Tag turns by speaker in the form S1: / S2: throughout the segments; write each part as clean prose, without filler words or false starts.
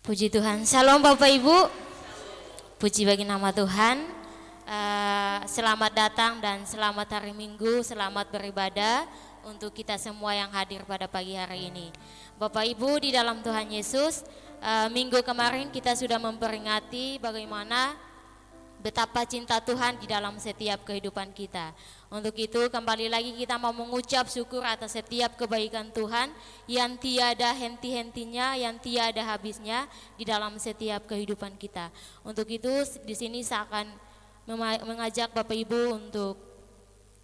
S1: Puji Tuhan, Shalom Bapak Ibu, puji bagi nama Tuhan. Selamat datang dan selamat hari Minggu, selamat beribadah untuk kita semua yang hadir pada pagi hari ini. Bapak Ibu di dalam Tuhan Yesus, minggu kemarin kita sudah memperingati bagaimana betapa cinta Tuhan di dalam setiap kehidupan kita. Untuk itu kembali lagi kita mau mengucap syukur atas setiap kebaikan Tuhan yang tiada henti-hentinya, yang tiada habisnya di dalam setiap kehidupan kita. Untuk itu di sini saya akan mengajak Bapak Ibu untuk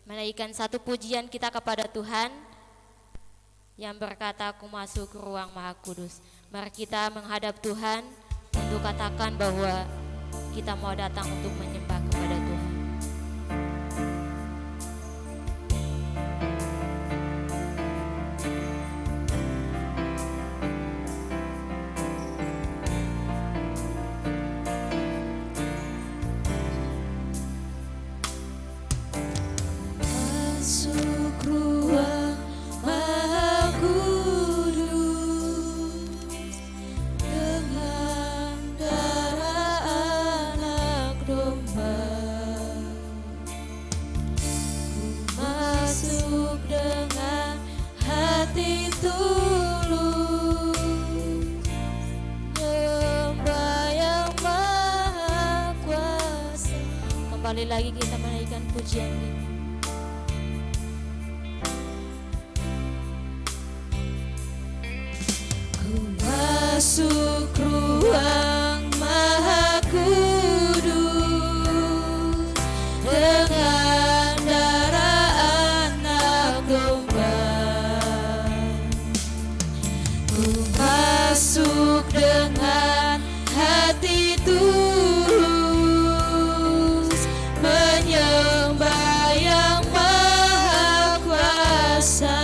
S1: menaikkan satu pujian kita kepada Tuhan yang berkata, "Aku masuk ke ruang Maha Kudus." Mari kita menghadap Tuhan untuk katakan bahwa kita mau datang untuk menyembah kepada Tuhan.
S2: Masuk ruang Maha Kudus dengan darah anak domba. Ku masuk dengan hati tulus, nyembah yang Maha Kuasa.
S1: Kembali lagi kita menaikkan pujian ini.
S2: Masuk ruang Maha Kudus dengan darah anak domba. Ku masuk dengan hati tulus, menyembah yang Maha Kuasa.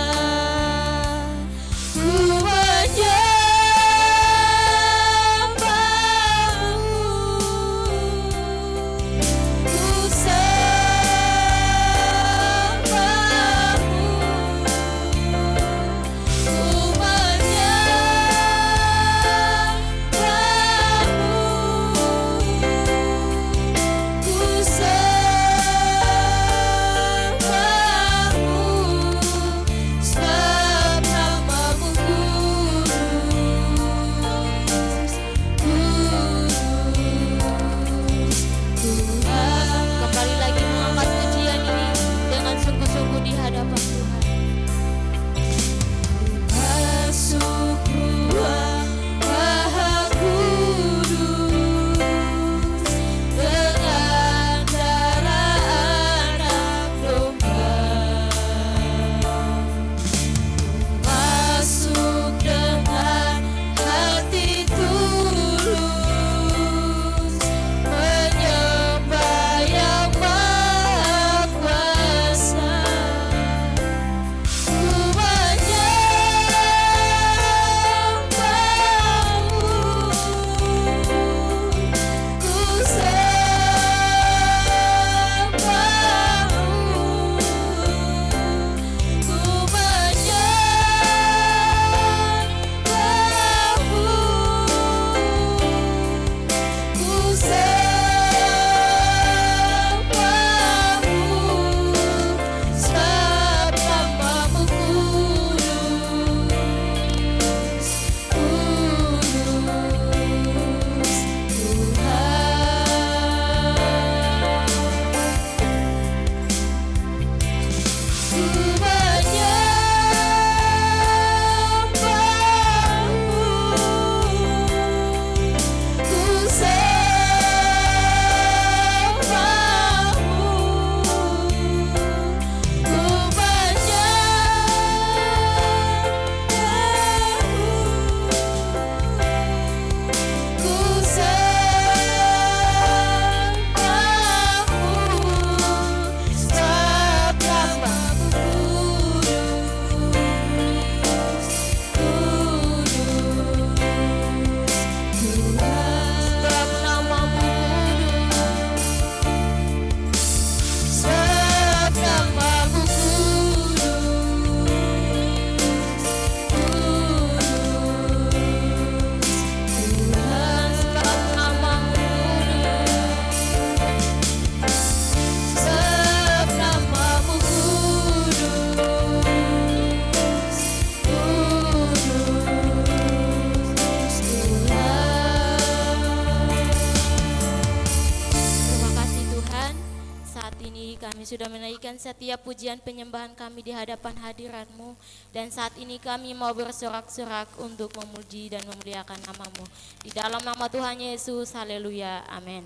S1: sudah menaikkan setiap pujian penyembahan kami di hadapan hadirat-Mu. Dan saat ini kami mau bersorak-sorak untuk memuji dan memuliakan nama-Mu. Di dalam nama Tuhan Yesus, haleluya, amin.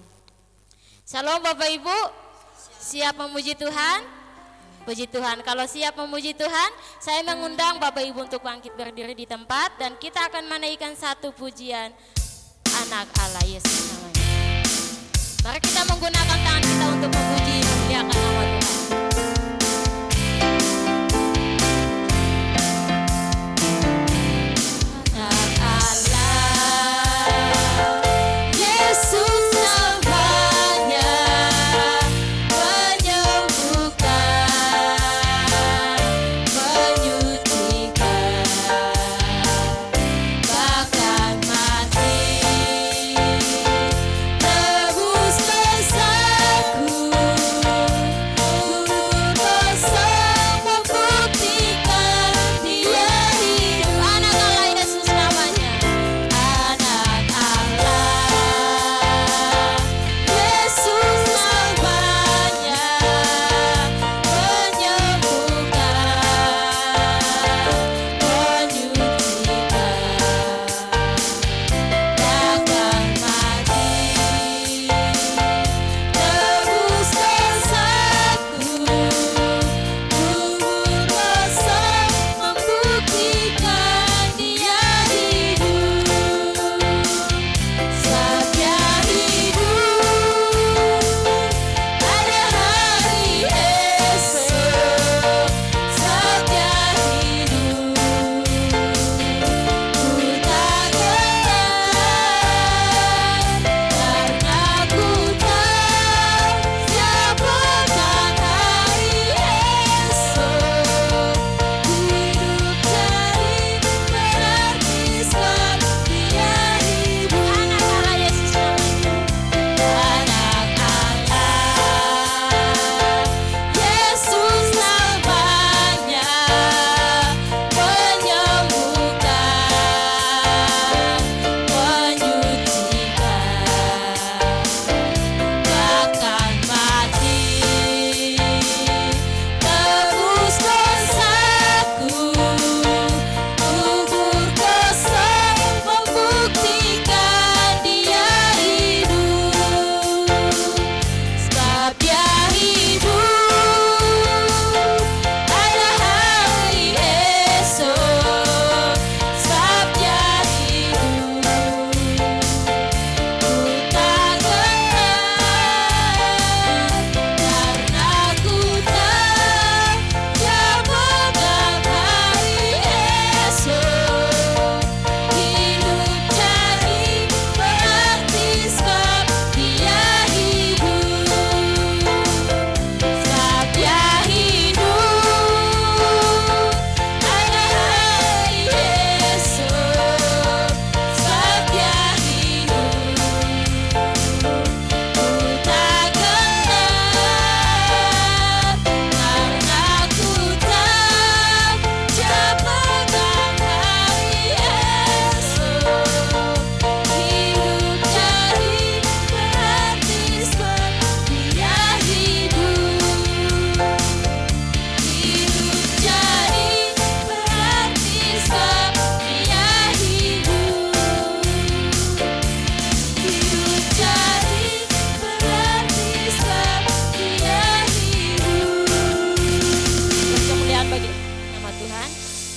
S1: Shalom Bapak Ibu, siap memuji Tuhan? Puji Tuhan. Kalau siap memuji Tuhan, saya mengundang Bapak Ibu untuk bangkit berdiri di tempat dan kita akan menaikkan satu pujian anak Allah Yesus namanya. Mari kita menggunakan tangan kita untuk memuji dan memuliakan nama Tuhan.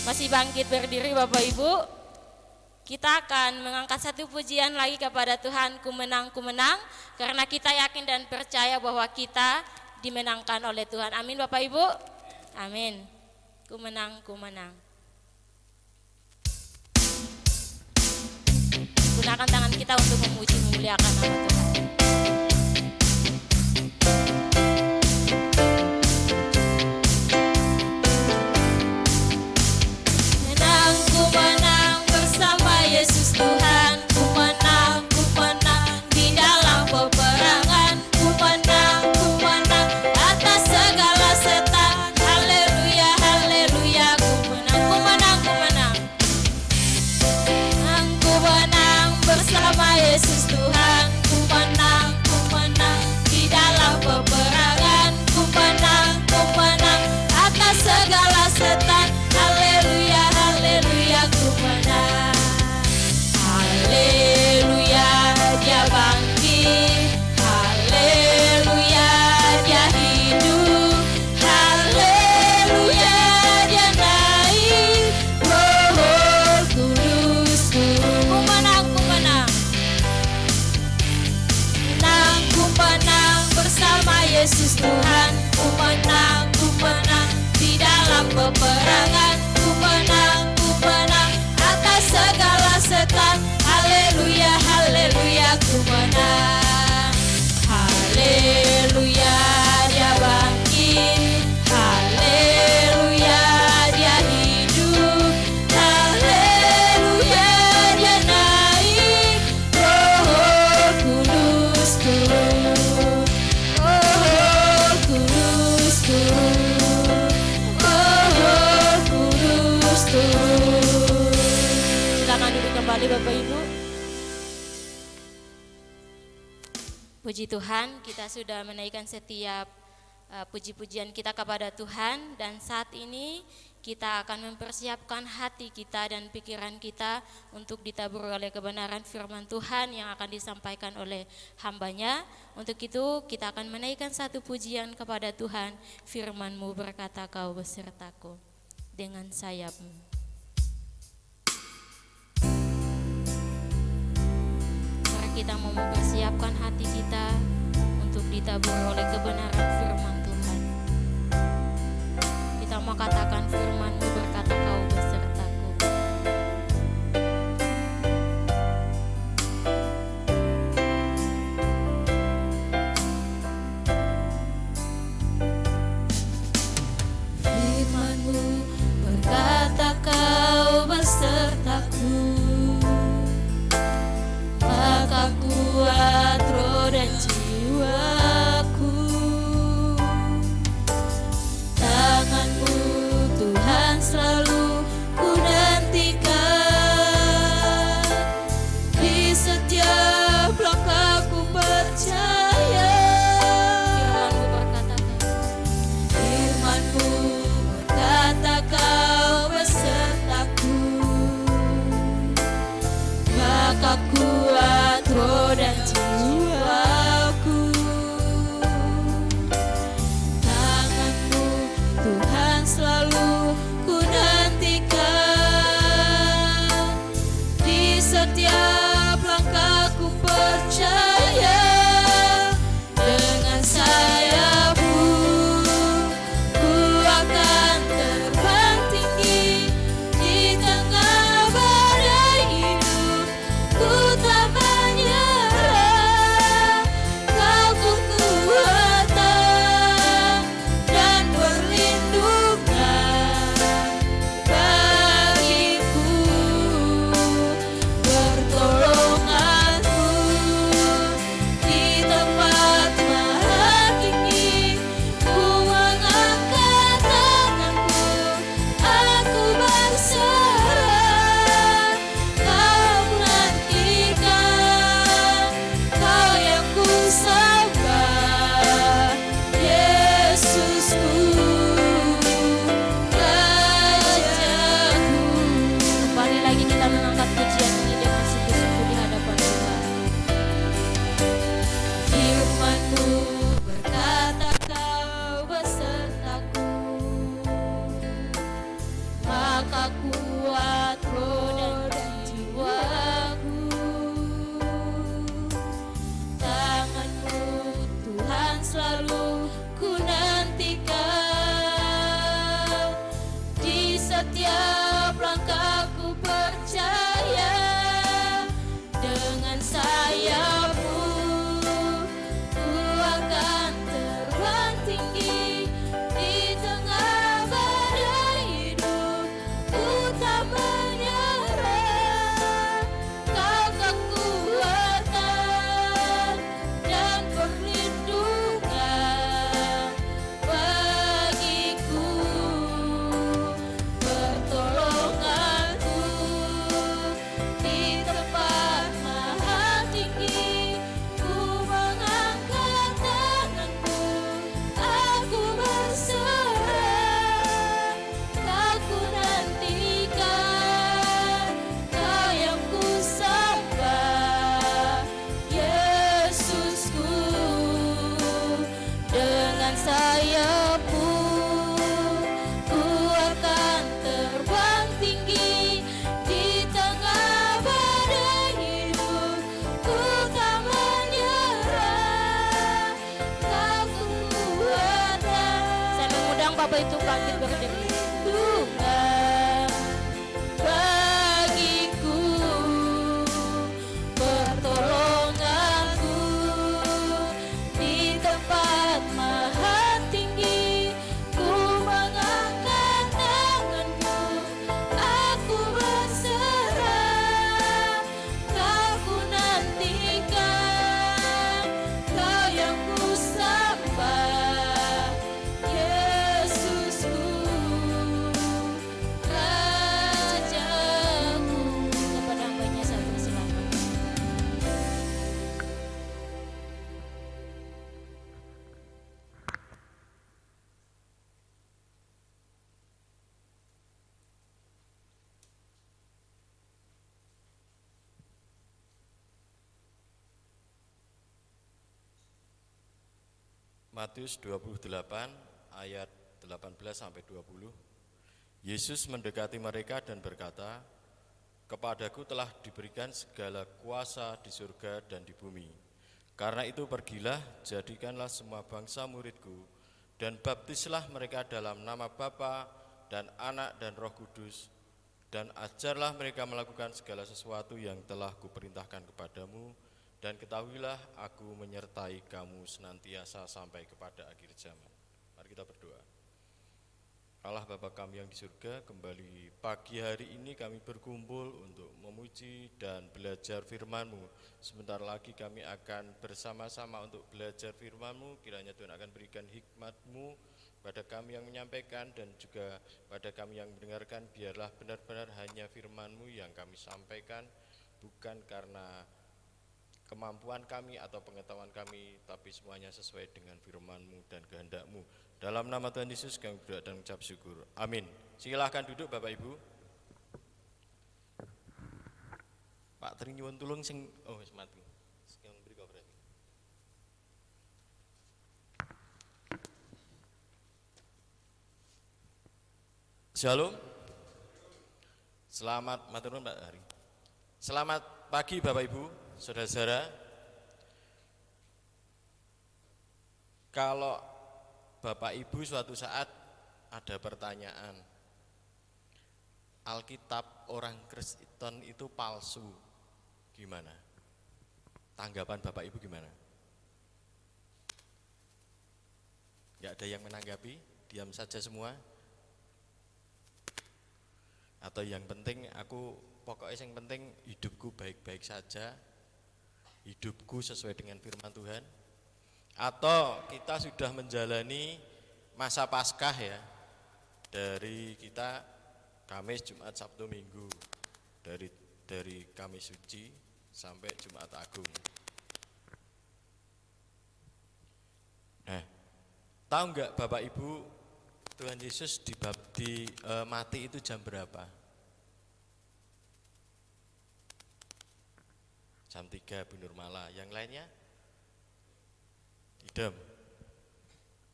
S1: Masih bangkit berdiri Bapak Ibu. Kita akan mengangkat satu pujian lagi kepada Tuhan, ku menang, karena kita yakin dan percaya bahwa kita dimenangkan oleh Tuhan. Amin Bapak Ibu. Amin. Ku menang. Gunakan tangan kita untuk memuji memuliakan nama Tuhan.
S2: Yesus Tuhan, ku menang di dalam peperangan, ku menang atas segala setan. Haleluya, haleluya, ku menang. Ku menang bersama Yesus Tuhan, ku menang di dalam peperangan, ku menang
S1: sekali Bapak Ibu. Puji Tuhan, kita sudah menaikkan setiap puji-pujian kita kepada Tuhan, dan saat ini kita akan mempersiapkan hati kita dan pikiran kita untuk ditabur oleh kebenaran firman Tuhan yang akan disampaikan oleh hamba-Nya. Untuk itu kita akan menaikkan satu pujian kepada Tuhan. Firman-Mu berkata, Kau besertaku dengan sayap-Mu. Kita mau mempersiapkan hati kita untuk ditabur oleh kebenaran firman Tuhan. Kita mau katakan, firman-Mu berkata, Kau besertaku.
S2: Firman-Mu berkata, Kau besertaku, maka kuat roh dan jiwaku. Tangan-Mu Tuhan selalu ku nantikan, di setiap langkahku percaya. Firman-Mu berkata, Kau besertaku, maka kuat roh dan jiwaku. Tangan-Mu Tuhan selalu ku nantikan, di setiap langkahku percaya. Dengan sayap-Mu ku akan terbang tinggi, di tengah badai hidup ku tak
S3: Matius 28 ayat 18 sampai 20. Yesus mendekati mereka dan berkata, "Kepadaku telah diberikan segala kuasa di surga dan di bumi. Karena itu pergilah, jadikanlah semua bangsa muridku, dan baptislah mereka dalam nama Bapa dan Anak dan Roh Kudus, dan ajarlah mereka melakukan segala sesuatu yang telah kuperintahkan kepadamu, dan ketahuilah aku menyertai kamu senantiasa sampai kepada akhir zaman." Mari kita berdoa. Allah Bapa kami yang di surga, kembali pagi hari ini kami berkumpul untuk memuji dan belajar firman-Mu. Sebentar lagi kami akan bersama-sama untuk belajar firman-Mu. Kiranya Tuhan akan berikan hikmat-Mu pada kami yang menyampaikan dan juga pada kami yang mendengarkan. Biarlah benar-benar hanya firman-Mu yang kami sampaikan, bukan karena kemampuan kami atau pengetahuan kami, tapi semuanya sesuai dengan firman-Mu dan kehendak-Mu. Dalam nama Tuhan Yesus kami berdoa dan mengucap syukur. Amin. Silahkan duduk Bapak Ibu. Pak Tri nyuwun tulung sing wis mati. Sing mriko berarti. Shalom. Selamat matur nuwun Pak Hari. Selamat pagi Bapak Ibu, saudara-saudara. Kalau Bapak Ibu suatu saat ada pertanyaan, Alkitab orang Kristen itu palsu, gimana? Tanggapan Bapak Ibu gimana? Gak ada yang menanggapi, diam saja semua? Atau yang penting pokoknya yang penting hidupku baik-baik saja, hidupku sesuai dengan firman Tuhan? Atau kita sudah menjalani masa Paskah ya, dari kita Kamis, Jumat, Sabtu, Minggu, dari Kamis Suci sampai Jumat Agung. Nah, tahu nggak Bapak Ibu, Tuhan Yesus mati itu jam berapa? Jam 3 Bu Nurmala. Yang lainnya? Idem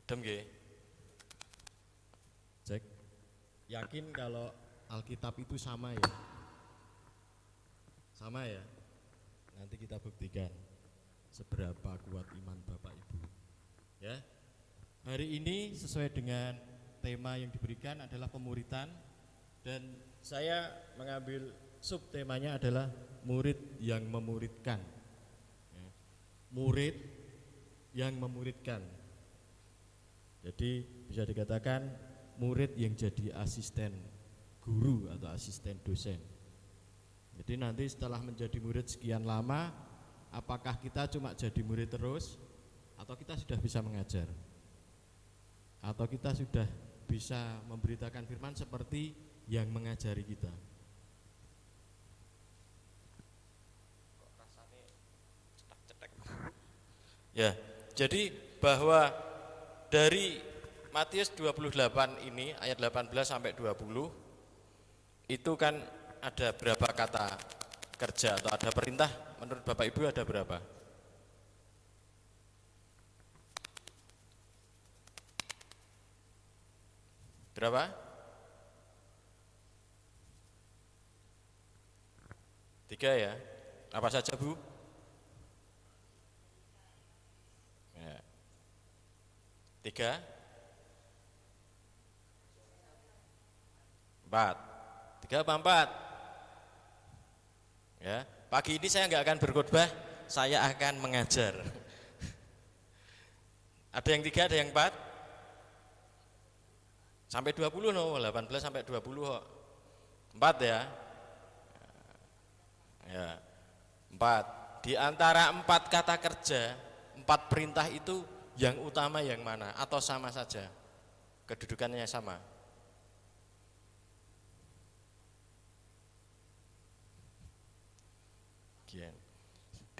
S3: nggih. Cek. Yakin kalau Alkitab itu sama ya? Sama ya? Nanti kita buktikan seberapa kuat iman Bapak Ibu. Ya. Hari ini sesuai dengan tema yang diberikan adalah pemuritan, dan saya mengambil subtemanya adalah murid yang memuridkan. Ya. Murid yang memuridkan. Jadi bisa dikatakan murid yang jadi asisten guru atau asisten dosen. Jadi nanti setelah menjadi murid sekian lama, apakah kita cuma jadi murid terus, atau kita sudah bisa mengajar, atau kita sudah bisa memberitakan firman seperti yang mengajari kita. Ya, jadi bahwa dari Matius 28 ini ayat 18 sampai 20 itu kan ada berapa kata kerja atau ada perintah? Menurut Bapak Ibu ada berapa? Berapa? 3 ya. Apa saja Bu? Ya. 3, 4, 3 apa 4? Ya, pagi ini saya nggak akan berkhotbah, saya akan mengajar. Ada yang 3, ada yang 4? Sampai 20 no, 18 sampai 20 kok. 4 ya. Ya. 4. Di antara 4 kata kerja, 4 perintah itu yang utama yang mana? Atau sama saja? Kedudukannya sama?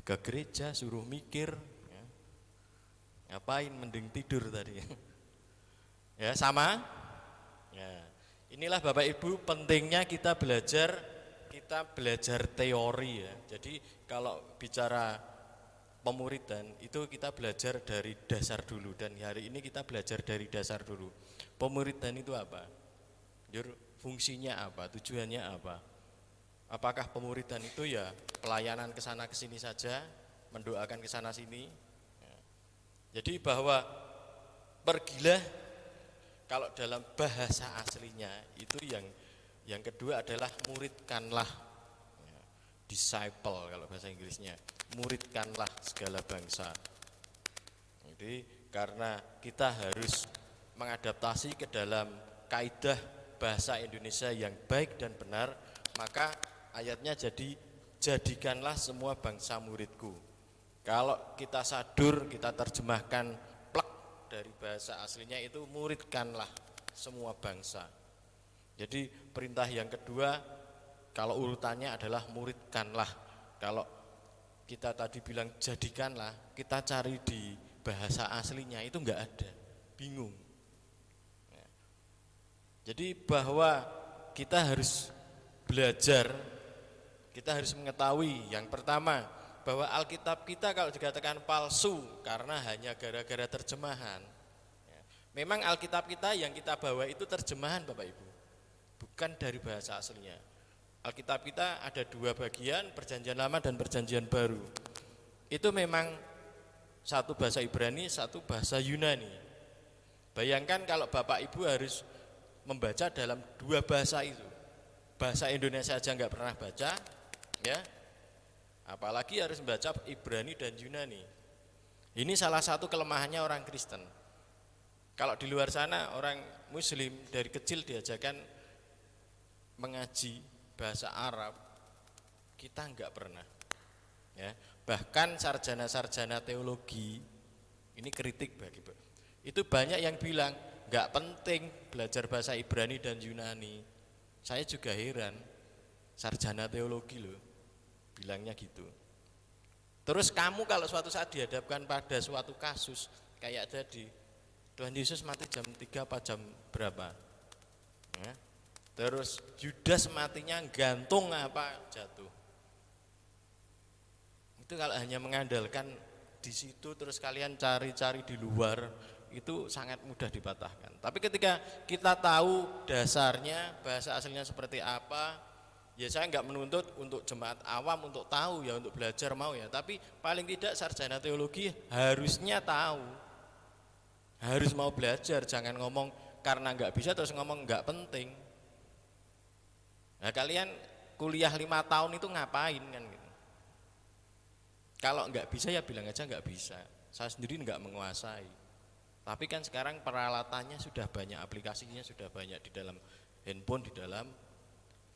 S3: Ke gereja suruh mikir ya. Ngapain mending tidur tadi? Ya sama ya. Inilah Bapak Ibu pentingnya kita belajar teori ya. Jadi kalau bicara pemuridan itu kita belajar dari dasar dulu, dan hari ini kita belajar dari dasar dulu. Pemuridan itu apa? Fungsinya apa? Tujuannya apa? Apakah pemuridan itu ya pelayanan ke sana ke sini saja, mendoakan ke sana sini? Jadi bahwa pergilah, kalau dalam bahasa aslinya itu yang kedua adalah muridkanlah, disciple kalau bahasa Inggrisnya, muridkanlah segala bangsa. Jadi karena kita harus mengadaptasi ke dalam kaidah bahasa Indonesia yang baik dan benar, maka ayatnya jadi jadikanlah semua bangsa muridku. Kalau kita sadur, kita terjemahkan plek dari bahasa aslinya itu muridkanlah semua bangsa. Jadi perintah yang kedua kalau urutannya adalah muridkanlah. Kalau kita tadi bilang jadikanlah, kita cari di bahasa aslinya itu enggak ada, bingung. Jadi bahwa kita harus belajar, kita harus mengetahui yang pertama bahwa Alkitab kita kalau dikatakan palsu karena hanya gara-gara terjemahan. Memang Alkitab kita yang kita bawa itu terjemahan Bapak Ibu, bukan dari bahasa aslinya. Alkitab kita ada dua bagian, Perjanjian Lama dan Perjanjian Baru. Itu memang satu bahasa Ibrani, satu bahasa Yunani. Bayangkan kalau Bapak Ibu harus membaca dalam dua bahasa itu. Bahasa Indonesia aja nggak pernah baca, ya. Apalagi harus membaca Ibrani dan Yunani. Ini salah satu kelemahannya orang Kristen. Kalau di luar sana orang Muslim dari kecil diajarkan mengaji bahasa Arab, kita enggak pernah. Ya, bahkan sarjana-sarjana teologi ini kritik bagi itu banyak yang bilang enggak penting belajar bahasa Ibrani dan Yunani. Saya juga heran, sarjana teologi loh bilangnya gitu. Terus kamu kalau suatu saat dihadapkan pada suatu kasus kayak tadi, Tuhan Yesus mati jam 3 apa jam berapa? Ya. Terus Yudas matinya gantung apa jatuh? Itu kalau hanya mengandalkan di situ terus kalian cari-cari di luar, itu sangat mudah dipatahkan. Tapi ketika kita tahu dasarnya, bahasa aslinya seperti apa, ya saya enggak menuntut untuk jemaat awam untuk tahu ya, untuk belajar mau ya, tapi paling tidak sarjana teologi harusnya tahu, harus mau belajar, jangan ngomong karena enggak bisa terus ngomong enggak penting. Nah kalian kuliah 5 tahun itu ngapain kan gitu. Kalau enggak bisa ya bilang aja enggak bisa, saya sendiri enggak menguasai. Tapi kan sekarang peralatannya sudah banyak, aplikasinya sudah banyak di dalam handphone, di dalam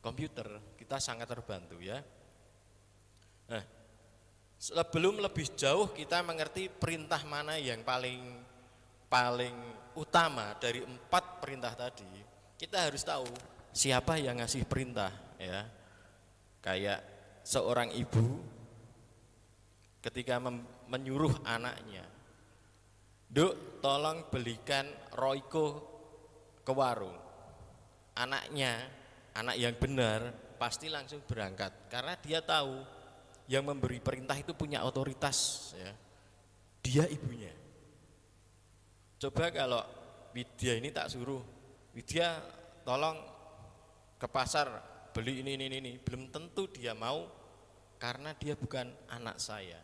S3: komputer, kita sangat terbantu ya. Nah, sebelum lebih jauh kita mengerti perintah mana yang paling utama dari 4 perintah tadi, kita harus tahu siapa yang ngasih perintah ya. Kayak seorang ibu ketika menyuruh anaknya, "Duk, tolong belikan Royco ke warung." Anaknya, anak yang benar pasti langsung berangkat karena dia tahu yang memberi perintah itu punya otoritas ya. Dia ibunya. Coba kalau Widya ini tak suruh, "Widya tolong ke pasar beli ini," belum tentu dia mau karena dia bukan anak saya.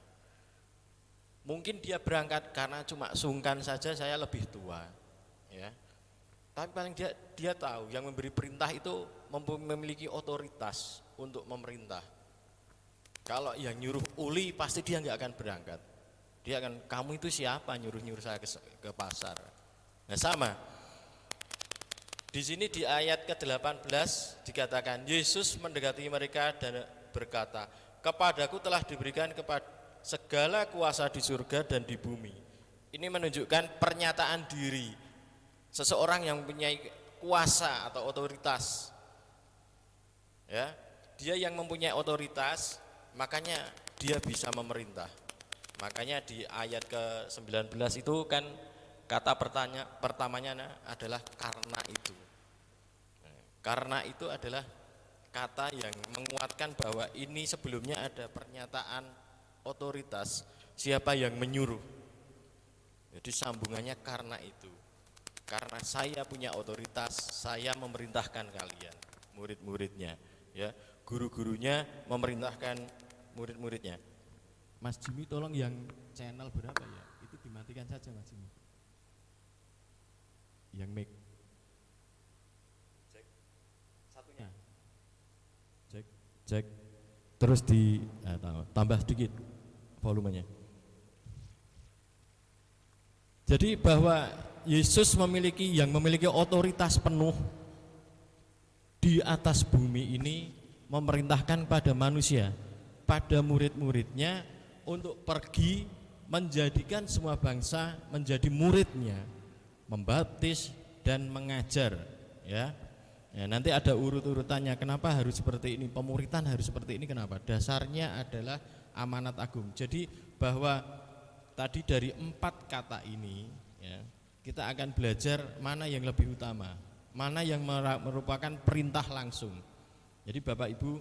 S3: Mungkin dia berangkat karena cuma sungkan saja, saya lebih tua ya. Tapi paling dia tahu yang memberi perintah itu memiliki otoritas untuk memerintah. Kalau yang nyuruh uli pasti dia nggak akan berangkat. Dia akan, "Kamu itu siapa nyuruh saya ke pasar?" Nah sama. Di sini di ayat ke-18 dikatakan Yesus mendekati mereka dan berkata, "Kepadaku telah diberikan kepada segala kuasa di surga dan di bumi." Ini menunjukkan pernyataan diri seseorang yang mempunyai kuasa atau otoritas. Ya, dia yang mempunyai otoritas, makanya dia bisa memerintah. Makanya di ayat ke-19 itu kan kata pertamanya adalah karena itu. Karena itu adalah kata yang menguatkan bahwa ini sebelumnya ada pernyataan otoritas. siapa yang menyuruh. Jadi sambungannya karena itu. Karena saya punya otoritas, saya memerintahkan kalian, murid-muridnya, ya. Guru-gurunya memerintahkan murid-muridnya.
S4: Mas Jimmy tolong yang channel berapa ya? Itu dimatikan saja Mas Jimmy. Yang mic. Cek. Satunya. Cek, cek. Terus tambah sedikit volumenya. Jadi bahwa Yesus memiliki otoritas penuh di atas bumi ini, memerintahkan pada manusia, pada murid-muridnya untuk pergi menjadikan semua bangsa menjadi muridnya, membaptis dan mengajar, ya. Ya, nanti ada urut-urutannya kenapa harus seperti ini, pemuritan harus seperti ini, kenapa? Dasarnya adalah amanat agung. Jadi bahwa tadi dari 4 kata ini, ya, kita akan belajar mana yang lebih utama, mana yang merupakan perintah langsung. Jadi Bapak Ibu,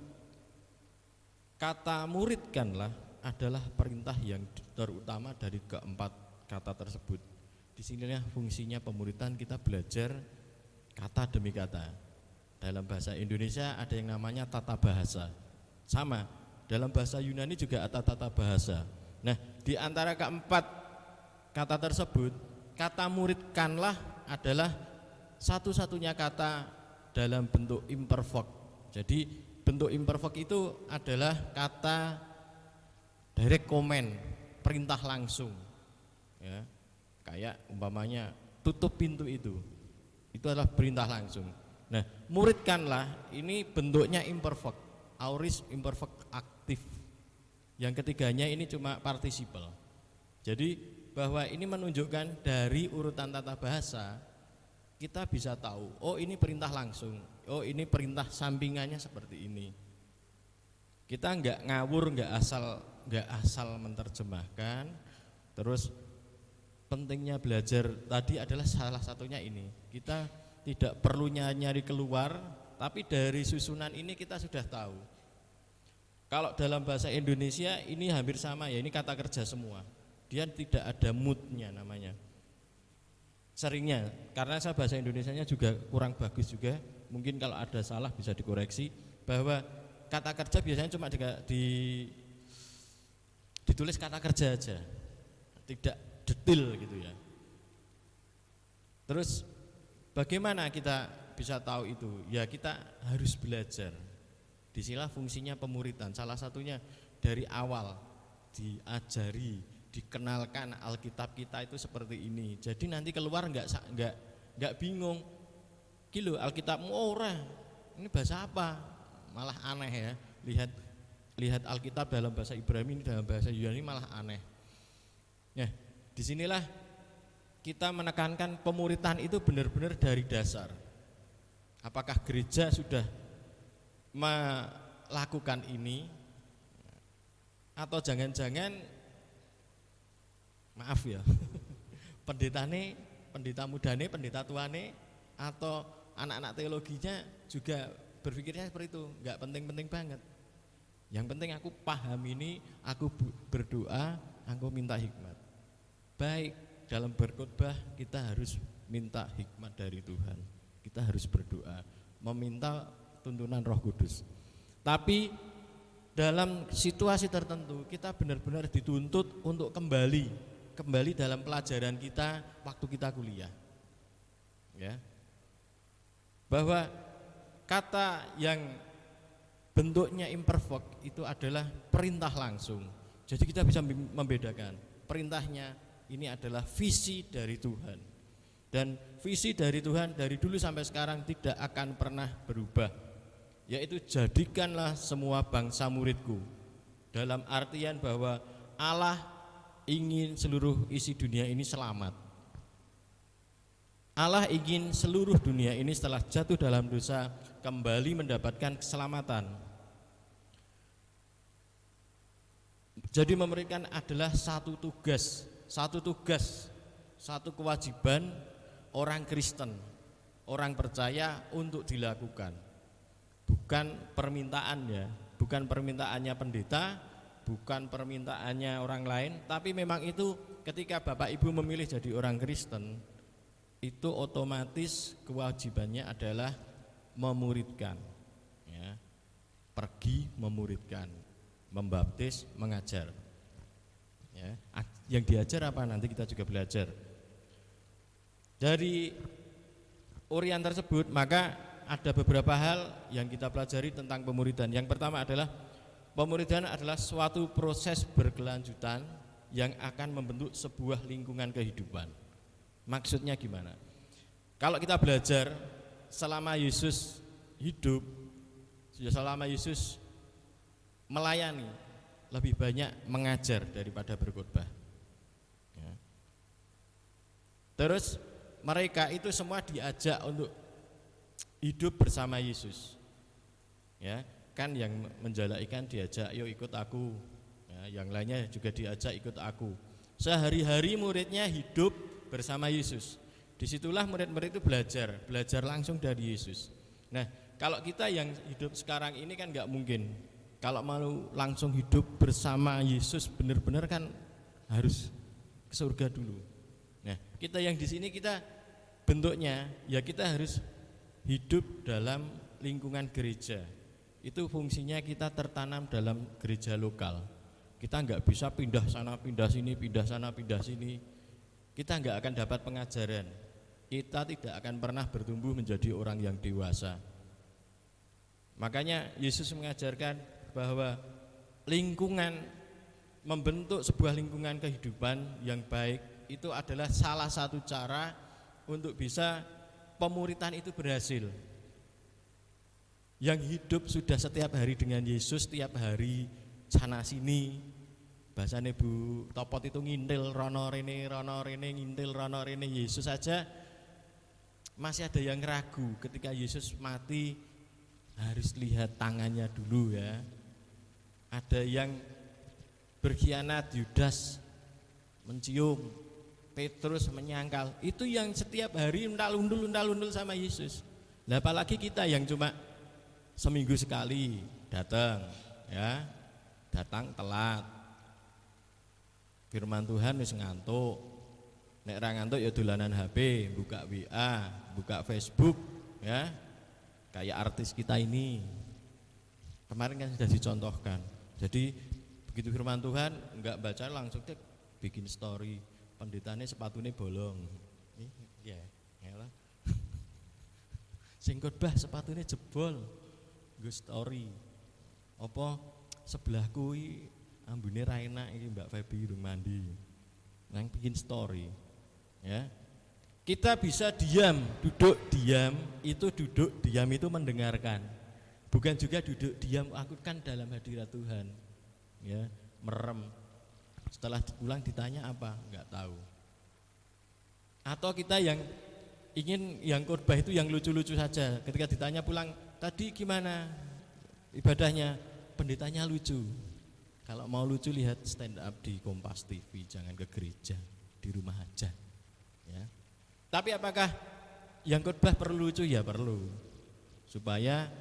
S4: kata muridkanlah adalah perintah yang terutama dari keempat kata tersebut. Di sinilah fungsinya pemuritan, kita belajar kata demi kata. Dalam bahasa Indonesia ada yang namanya tata bahasa. Sama, dalam bahasa Yunani juga ada tata bahasa. Nah, di antara keempat kata tersebut, kata muridkanlah adalah satu-satunya kata dalam bentuk imperfect. Jadi bentuk imperfect itu adalah kata direct command, perintah langsung, ya. Kayak umpamanya tutup pintu itu adalah perintah langsung. Nah, muridkanlah ini bentuknya imperfect, aorist imperfect aktif. Yang ketiganya ini cuma participle. Jadi bahwa ini menunjukkan dari urutan tata bahasa kita bisa tahu, oh ini perintah langsung, oh ini perintah sampingannya seperti ini. Kita enggak ngawur, enggak asal menerjemahkan. Terus pentingnya belajar tadi adalah salah satunya ini. Kita tidak perlu nyari keluar, tapi dari susunan ini kita sudah tahu. Kalau dalam bahasa Indonesia ini hampir sama ya, ini kata kerja semua. Dia tidak ada moodnya namanya. Seringnya, karena saya bahasa Indonesianya juga kurang bagus juga, mungkin kalau ada salah bisa dikoreksi, bahwa kata kerja biasanya cuma ditulis kata kerja aja, tidak detail gitu ya. Terus bagaimana kita bisa tahu itu? Ya kita harus belajar. Disinilah fungsinya pemuritan. Salah satunya dari awal diajari, dikenalkan Alkitab kita itu seperti ini. Jadi nanti keluar enggak bingung. Kilo Alkitabmu ora. Ini bahasa apa? Malah aneh ya. Lihat Alkitab dalam bahasa Ibrani, dalam bahasa Yunani malah aneh. Ya, disinilah kita menekankan pemuritan itu benar-benar dari dasar. Apakah gereja sudah melakukan ini, atau jangan-jangan maaf ya pendeta mudane, pendeta tuane, atau anak-anak teologinya juga berpikirnya seperti itu. Enggak penting-penting banget. Yang penting aku paham ini, aku berdoa, aku minta hikmat. Baik, dalam berkhotbah kita harus minta hikmat dari Tuhan. Kita harus berdoa, meminta tuntunan Roh Kudus. Tapi dalam situasi tertentu kita benar-benar dituntut untuk kembali dalam pelajaran kita waktu kita kuliah. Ya. Bahwa kata yang bentuknya imperfect itu adalah perintah langsung. Jadi kita bisa membedakan perintahnya ini adalah visi dari Tuhan. Dan visi dari Tuhan dari dulu sampai sekarang tidak akan pernah berubah, yaitu jadikanlah semua bangsa muridku. Dalam artian bahwa Allah ingin seluruh isi dunia ini selamat. Allah ingin seluruh dunia ini setelah jatuh dalam dosa kembali mendapatkan keselamatan. Jadi memberikan adalah satu tugas, satu kewajiban orang Kristen, orang percaya untuk dilakukan. Bukan permintaannya pendeta, bukan permintaannya orang lain, tapi memang itu ketika Bapak Ibu memilih jadi orang Kristen, itu otomatis kewajibannya adalah memuridkan, ya. Pergi memuridkan, membaptis, mengajar, ya. Yang diajar apa nanti kita juga belajar. Dari urian tersebut maka ada beberapa hal yang kita pelajari tentang pemuridan. Yang pertama adalah pemuridan adalah suatu proses berkelanjutan yang akan membentuk sebuah lingkungan kehidupan. Maksudnya gimana? Kalau kita belajar selama Yesus hidup, selama Yesus melayani, lebih banyak mengajar daripada berkhotbah, ya. Terus mereka itu semua diajak untuk hidup bersama Yesus, ya kan. Yang menjala ikan diajak, yuk ikut aku, ya, yang lainnya juga diajak ikut aku. Sehari-hari muridnya hidup bersama Yesus. Disitulah murid-murid itu belajar langsung dari Yesus. Nah, kalau kita yang hidup sekarang ini kan nggak mungkin. Kalau mau langsung hidup bersama Yesus benar-benar kan harus ke surga dulu. Nah, kita yang di sini kita bentuknya ya kita harus hidup dalam lingkungan gereja. Itu fungsinya kita tertanam dalam gereja lokal. Kita nggak bisa pindah sana pindah sini, pindah sana pindah sini. Kita nggak akan dapat pengajaran. Kita tidak akan pernah bertumbuh menjadi orang yang dewasa. Makanya Yesus mengajarkan bahwa lingkungan, membentuk sebuah lingkungan kehidupan yang baik itu adalah salah satu cara untuk bisa pemuritan itu berhasil. Yang hidup sudah setiap hari dengan Yesus, setiap hari sana sini, bahasane Bu Topot itu ngintil rono rene ngintil rono rene. Yesus saja masih ada yang ragu ketika Yesus mati, harus lihat tangannya dulu, ya. Ada yang berkhianat, Yudas mencium, Petrus menyangkal. Itu yang setiap hari undal-undul sama Yesus. Lah apalagi kita yang cuma seminggu sekali datang, ya. Datang telat. Firman Tuhan wis ngantuk. Nek ra ngantuk ya dolanan HP, buka WA, buka Facebook, ya. Kayak artis kita ini. Kemarin kan sudah dicontohkan. Jadi begitu firman Tuhan enggak baca langsung dia bikin story. Pendetane sepatune bolong. Ya, ngelah. Sing khotbah sepatune jebol. Nggo story. Apa sebelah kuwi ambune ra enak iki Mbak Febi urung mandi. Nang bikin story. Ya. Kita bisa diam, duduk diam, itu mendengarkan. Bukan juga duduk diam, aku kan dalam hadirat Tuhan. Ya, merem. Setelah pulang ditanya apa? Enggak tahu. Atau kita yang ingin yang khotbah itu yang lucu-lucu saja. Ketika ditanya pulang, tadi gimana ibadahnya? Pendetanya lucu. Kalau mau lucu lihat stand up di Kompas TV, jangan ke gereja, di rumah aja. Ya. Tapi apakah yang khotbah perlu lucu? Ya perlu, supaya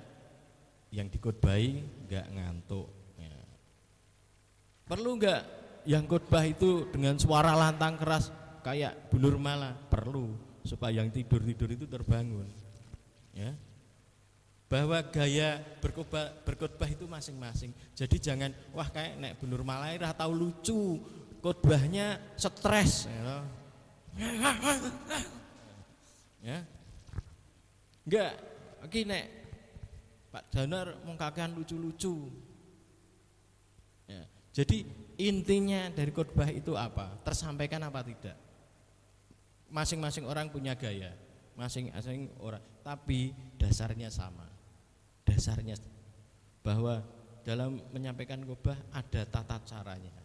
S4: yang dikhotbahi enggak ngantuk. Ya. Perlu enggak yang khotbah itu dengan suara lantang keras kayak Bu Nurmala? Perlu, supaya yang tidur-tidur itu terbangun. Ya. Bahwa gaya berkhotbah itu masing-masing. Jadi jangan wah kayak nek Bu Nurmala ora tahu lucu, khotbahnya stres, ya. Ya. Enggak, iki nek Pak Janar mung kakean lucu-lucu. Ya. Jadi intinya dari khotbah itu apa? Tersampaikan apa tidak? Masing-masing orang punya gaya, masing-masing orang, tapi dasarnya sama. Dasarnya bahwa dalam menyampaikan khotbah ada tata caranya.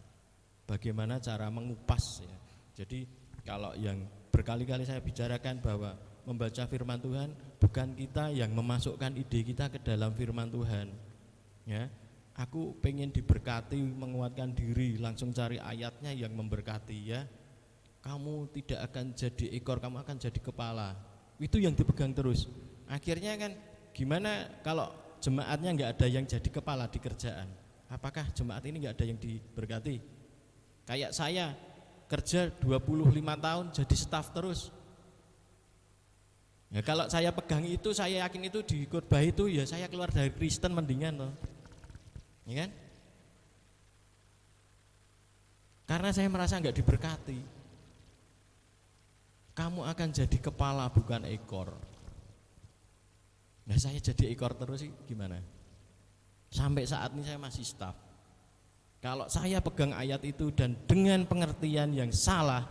S4: Bagaimana cara mengupas, ya. Jadi kalau yang berkali-kali saya bicarakan bahwa membaca firman Tuhan bukan kita yang memasukkan ide kita ke dalam firman Tuhan, ya. Aku pengen diberkati, menguatkan diri, langsung cari ayatnya yang memberkati, ya. Kamu tidak akan jadi ekor, kamu akan jadi kepala. Itu yang dipegang terus. Akhirnya kan gimana kalau jemaatnya enggak ada yang jadi kepala di kerjaan? Apakah jemaat ini nggak ada yang diberkati? Kayak saya kerja 25 tahun jadi staf terus. Ya kalau saya pegang itu, saya yakin itu di khotbah itu, ya saya keluar dari Kristen mendingan loh. Ya kan? Karena saya merasa nggak diberkati. Kamu akan jadi kepala bukan ekor. Nah saya jadi ekor terus sih gimana? Sampai saat ini saya masih staf. Kalau saya pegang ayat itu dan dengan pengertian yang salah,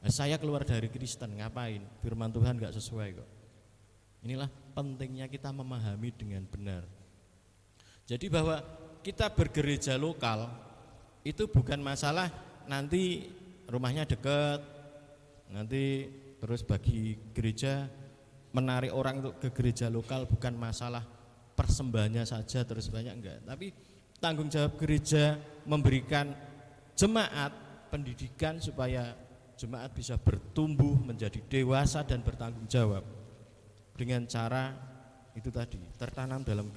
S4: saya keluar dari Kristen. Ngapain? Firman Tuhan gak sesuai kok. Inilah pentingnya kita memahami dengan benar. Jadi bahwa kita bergereja lokal itu bukan masalah nanti rumahnya dekat, nanti terus bagi gereja menarik orang untuk ke gereja lokal, bukan masalah persembahannya saja terus banyak, enggak. Tapi tanggung jawab gereja memberikan jemaat pendidikan supaya jemaat bisa bertumbuh menjadi dewasa dan bertanggung jawab dengan cara itu tadi, tertanam dalam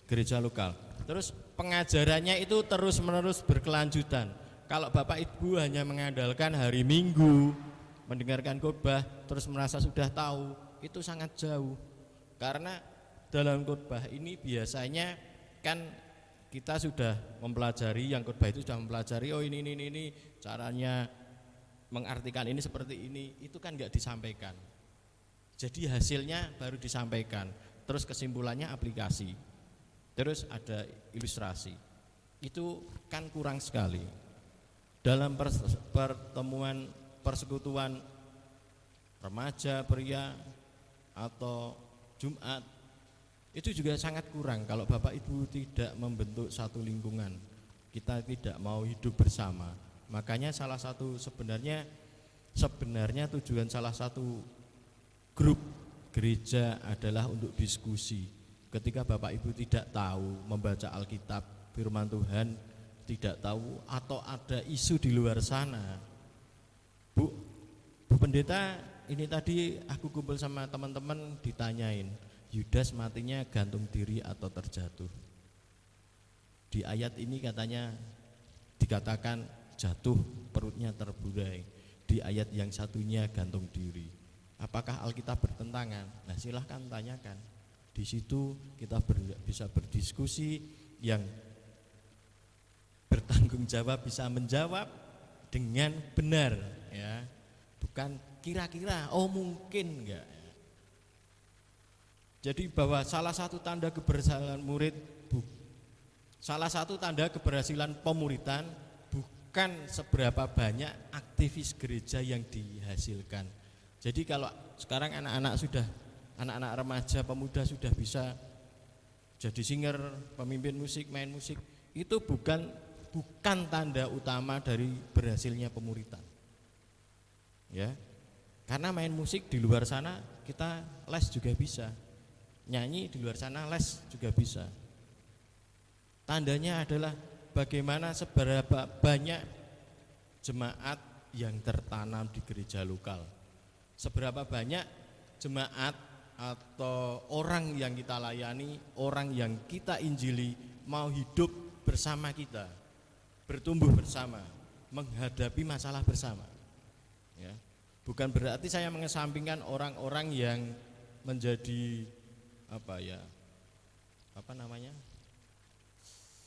S4: gereja lokal. Terus pengajarannya itu terus menerus berkelanjutan. Kalau Bapak Ibu hanya mengandalkan hari Minggu mendengarkan khotbah terus merasa sudah tahu, itu sangat jauh. Karena dalam khotbah ini biasanya kan kita sudah mempelajari, yang khotbah itu sudah mempelajari, oh ini caranya mengartikan ini seperti ini, itu kan nggak disampaikan. Jadi hasilnya baru disampaikan, terus kesimpulannya aplikasi, terus ada ilustrasi. Itu kan kurang sekali. Dalam pertemuan persekutuan remaja, pria atau Jumat itu juga sangat kurang kalau Bapak Ibu tidak membentuk satu lingkungan. Kita tidak mau hidup bersama. Makanya salah satu sebenarnya tujuan salah satu grup gereja adalah untuk diskusi. Ketika Bapak Ibu tidak tahu membaca Alkitab, firman Tuhan, tidak tahu atau ada isu di luar sana. Bu Pendeta, ini tadi aku kumpul sama teman-teman ditanyain, Yudas matinya gantung diri atau terjatuh. Di ayat ini katanya dikatakan jatuh, perutnya terburai. Di ayat yang satunya gantung diri. Apakah Alkitab bertentangan? Nah silahkan tanyakan. Di situ kita bisa berdiskusi, yang bertanggung jawab bisa menjawab dengan benar, ya. Bukan kira-kira, oh mungkin enggak. Jadi bahwa salah satu tanda keberhasilan pemuritan bukan seberapa banyak aktivis gereja yang dihasilkan. Jadi kalau sekarang anak-anak remaja, pemuda sudah bisa jadi singer, pemimpin musik, main musik, itu bukan tanda utama dari berhasilnya pemuritan. Ya. Karena main musik di luar sana kita les juga bisa. Nyanyi di luar sana les juga bisa. Tandanya adalah bagaimana seberapa banyak jemaat yang tertanam di gereja lokal. Seberapa banyak jemaat atau orang yang kita layani, orang yang kita injili mau hidup bersama kita, bertumbuh bersama, menghadapi masalah bersama. Ya. Bukan berarti saya mengesampingkan orang-orang yang menjadi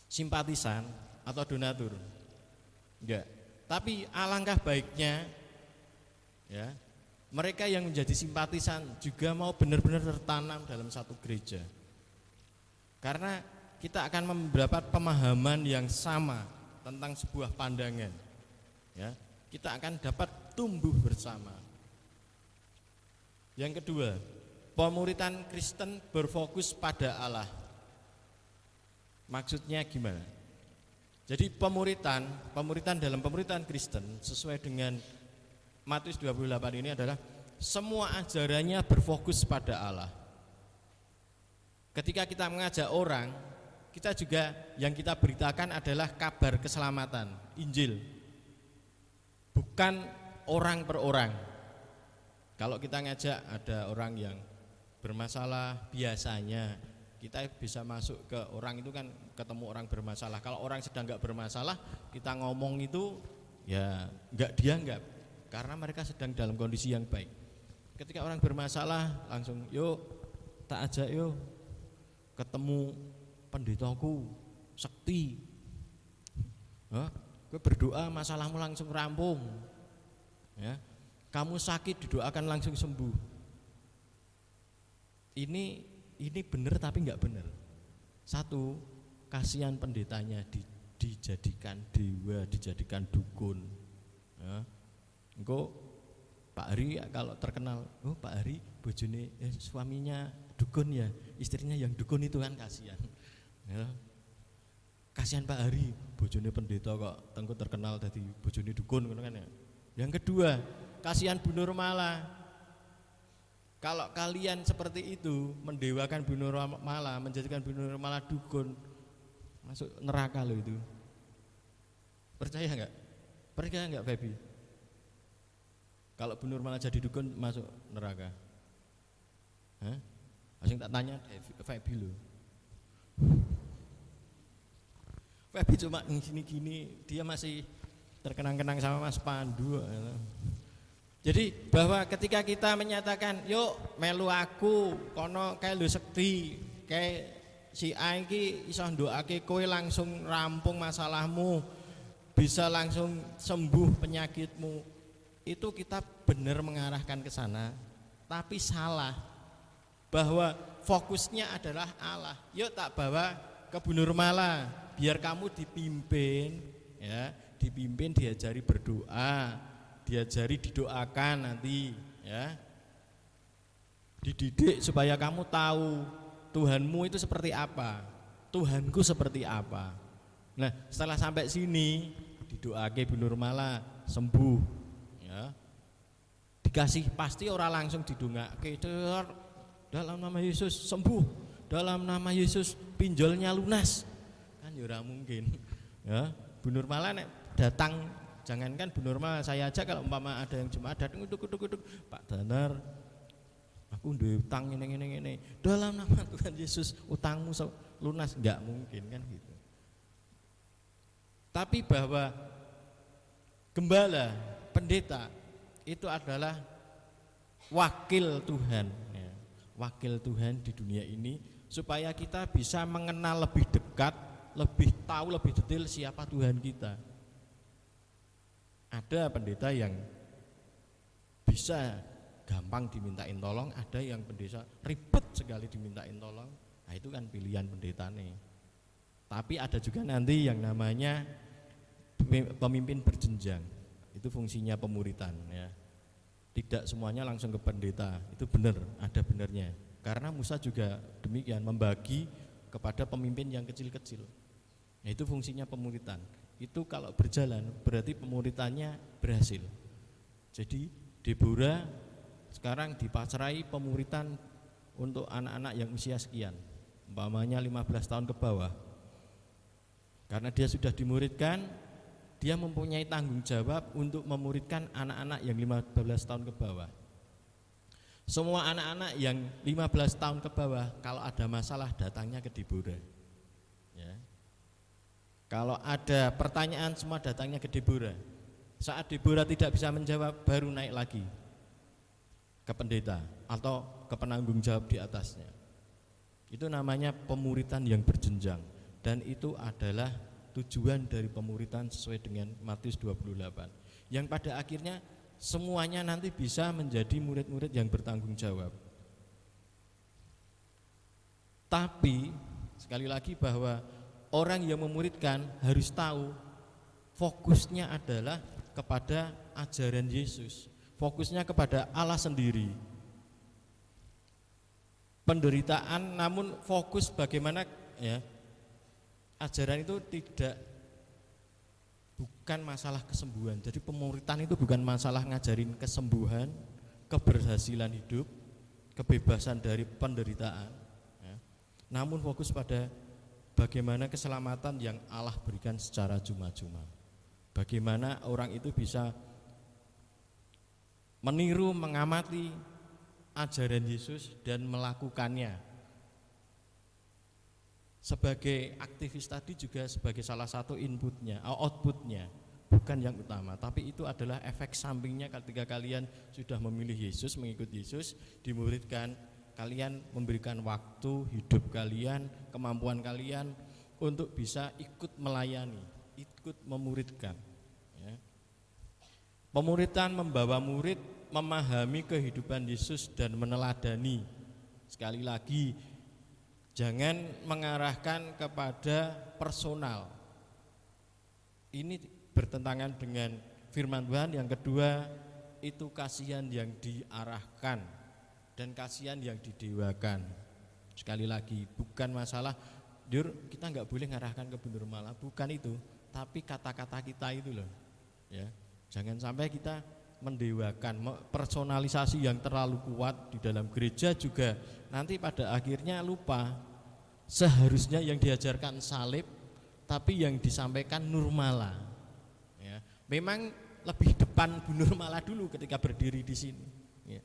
S4: simpatisan atau donatur. Enggak. Tapi alangkah baiknya, ya, mereka yang menjadi simpatisan juga mau benar-benar tertanam dalam satu gereja. Karena kita akan mendapat pemahaman yang sama tentang sebuah pandangan. Ya, kita akan dapat tumbuh bersama. Yang kedua, pemuritan Kristen berfokus pada Allah. Maksudnya gimana? Jadi pemuritan dalam pemuritan Kristen sesuai dengan Matius 28 ini adalah semua ajarannya berfokus pada Allah. Ketika kita mengajak orang, kita juga yang kita beritakan adalah kabar keselamatan, Injil. Bukan orang per orang. Kalau kita ngajak ada orang yang bermasalah, biasanya kita bisa masuk ke orang itu kan ketemu orang bermasalah. Kalau orang sedang nggak bermasalah, kita ngomong itu ya nggak dianggap karena mereka sedang dalam kondisi yang baik. Ketika orang bermasalah langsung yuk tak ajak yuk ketemu pendetaku sekti. Gue berdoa masalahmu langsung rampung. Ya. Kamu sakit didoakan langsung sembuh. Ini benar tapi nggak benar. Satu, kasihan pendetanya dijadikan dewa, dijadikan dukun. Ya. Engko Pak Ari kalau terkenal, oh Pak Ari bojone suaminya dukun ya, istrinya yang dukun itu kan kasihan. Ya. Kasihan Pak Ari, bojone pendeta kok tengko terkenal dadi bojone dukun ngono kan ya. Yang kedua, kasihan Bu Nurmala. Kalau kalian seperti itu mendewakan Bu Nurmala, menjadikan Bu Nurmala dukun, masuk neraka loh itu. Percaya enggak? Percaya enggak Febi? Kalau Bu Nurmala jadi dukun masuk neraka. Hah? Langsung tak tanya Febi loh. Febi cuma gini-gini, dia masih terkenang-kenang sama Mas Pandu. Jadi bahwa ketika kita menyatakan yuk melu aku kono kae lho sekti, kae si A iki iso ndoake kowe langsung rampung masalahmu, bisa langsung sembuh penyakitmu. Itu kita benar mengarahkan ke sana, tapi salah. Bahwa fokusnya adalah Allah. Yuk tak bawa ke Bu Nurmala, biar kamu dipimpin, ya, dipimpin, diajari berdoa, diajari didoakan nanti, ya, dididik supaya kamu tahu Tuhanmu itu seperti apa, Tuhanku seperti apa. Nah, setelah sampai sini didoake Bu Nurmala sembuh, ya, dikasih pasti orang langsung didongake dalam nama Yesus sembuh, dalam nama Yesus pinjolnya lunas, kan ya ora mungkin, ya. Bu Nurmala nek datang, jangankan Bu Nurmala, saya aja kalau umpama ada yang jemaat datang uduk Pak Danar, aku duwe utang ngene dalam nama Tuhan Yesus utangmu lunas, enggak mungkin kan gitu. Tapi bahwa gembala, pendeta itu adalah wakil Tuhan, ya. Wakil Tuhan di dunia ini supaya kita bisa mengenal lebih dekat, lebih tahu lebih detail siapa Tuhan kita. Ada pendeta yang bisa gampang dimintain tolong, ada yang pendeta ribet sekali dimintain tolong. Nah, itu kan pilihan pendeta nih. Tapi ada juga nanti yang namanya pemimpin berjenjang. Itu fungsinya pemuritan, ya. Tidak semuanya langsung ke pendeta, itu benar, ada benarnya. Karena Musa juga demikian, membagi kepada pemimpin yang kecil-kecil. Nah, itu fungsinya pemuritan. Itu kalau berjalan berarti pemuritannya berhasil. Jadi Deborah sekarang dipasrai pemuritan untuk anak-anak yang usia sekian, umpamanya 15 tahun ke bawah. Karena dia sudah dimuridkan, dia mempunyai tanggung jawab untuk memuridkan anak-anak yang 15 tahun ke bawah. Semua anak-anak yang 15 tahun ke bawah kalau ada masalah datangnya ke Deborah, ya. Kalau ada pertanyaan semua datangnya ke Deborah. Saat Deborah tidak bisa menjawab baru naik lagi ke pendeta atau ke penanggung jawab di atasnya. Itu namanya pemuritan yang berjenjang, dan itu adalah tujuan dari pemuritan sesuai dengan Matius 28, yang pada akhirnya semuanya nanti bisa menjadi murid-murid yang bertanggung jawab. Tapi sekali lagi bahwa orang yang memuridkan harus tahu fokusnya adalah kepada ajaran Yesus, fokusnya kepada Allah sendiri. Penderitaan namun fokus bagaimana, ya, ajaran itu bukan masalah kesembuhan. Jadi pemuritan itu bukan masalah ngajarin kesembuhan, keberhasilan hidup, kebebasan dari penderitaan, ya. Namun fokus pada bagaimana keselamatan yang Allah berikan secara cuma-cuma. Bagaimana orang itu bisa meniru, mengamati ajaran Yesus dan melakukannya. sebagai aktivis tadi juga sebagai salah satu inputnya, outputnya, bukan yang utama, tapi itu adalah efek sampingnya ketika kalian sudah memilih Yesus, mengikuti Yesus, dimuridkan, kalian memberikan waktu, hidup kalian, kemampuan kalian untuk bisa ikut melayani, ikut memuridkan. Ya. Pemuridan membawa murid memahami kehidupan Yesus dan meneladani. Sekali lagi, jangan mengarahkan kepada personal. Ini bertentangan dengan firman Tuhan. Yang kedua, itu kasihan yang diarahkan dan kasihan yang didewakan. Sekali lagi, bukan masalah kita nggak boleh mengarahkan ke benar malah, bukan itu, tapi kata-kata kita itu loh. Ya, jangan sampai kita mendewakan, personalisasi yang terlalu kuat di dalam gereja juga nanti pada akhirnya lupa seharusnya yang diajarkan salib, tapi yang disampaikan Nurmala. Ya, memang lebih depan Bu Nurmala dulu ketika berdiri di sini. Ya,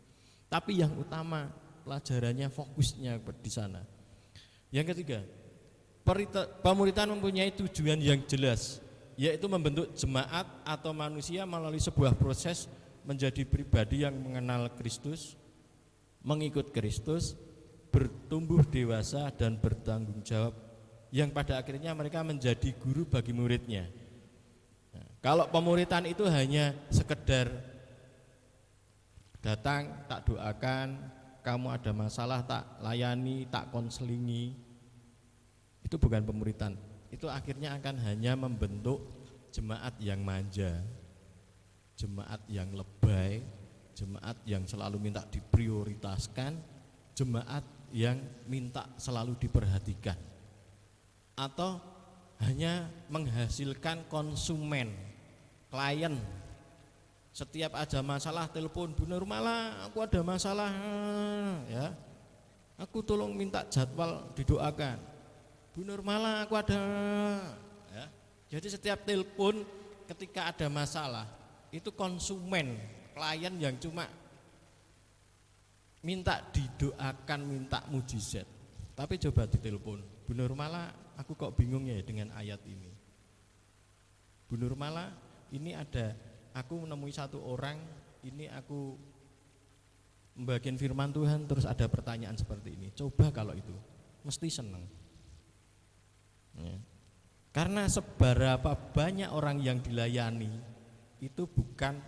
S4: tapi yang utama pelajarannya, fokusnya di sana. Yang ketiga, pemuridan mempunyai tujuan yang jelas, yaitu membentuk jemaat atau manusia melalui sebuah proses menjadi pribadi yang mengenal Kristus, mengikut Kristus, bertumbuh dewasa dan bertanggung jawab, yang pada akhirnya mereka menjadi guru bagi muridnya. Nah, kalau pemuridan itu hanya sekedar datang, tak doakan, kamu ada masalah tak layani, tak konselingi, itu bukan pemuridan. Itu akhirnya akan hanya membentuk jemaat yang manja, jemaat yang lebay, jemaat yang selalu minta diprioritaskan, jemaat yang minta selalu diperhatikan, atau hanya menghasilkan konsumen, klien. Setiap ada masalah telepon, Bu Nurmala, aku ada masalah, ya, aku tolong minta jadwal didoakan. Bu Nurmala, aku ada, ya. Jadi setiap telepon ketika ada masalah itu konsumen, klien yang cuma minta didoakan, minta mujizat. Tapi coba ditelepon, Bu Nurmala, aku kok bingung ya dengan ayat ini. Bu Nurmala, ini ada, aku menemui satu orang, ini aku membagikan firman Tuhan, terus ada pertanyaan seperti ini. Coba kalau itu, mesti senang. Ya. Karena seberapa banyak orang yang dilayani itu bukan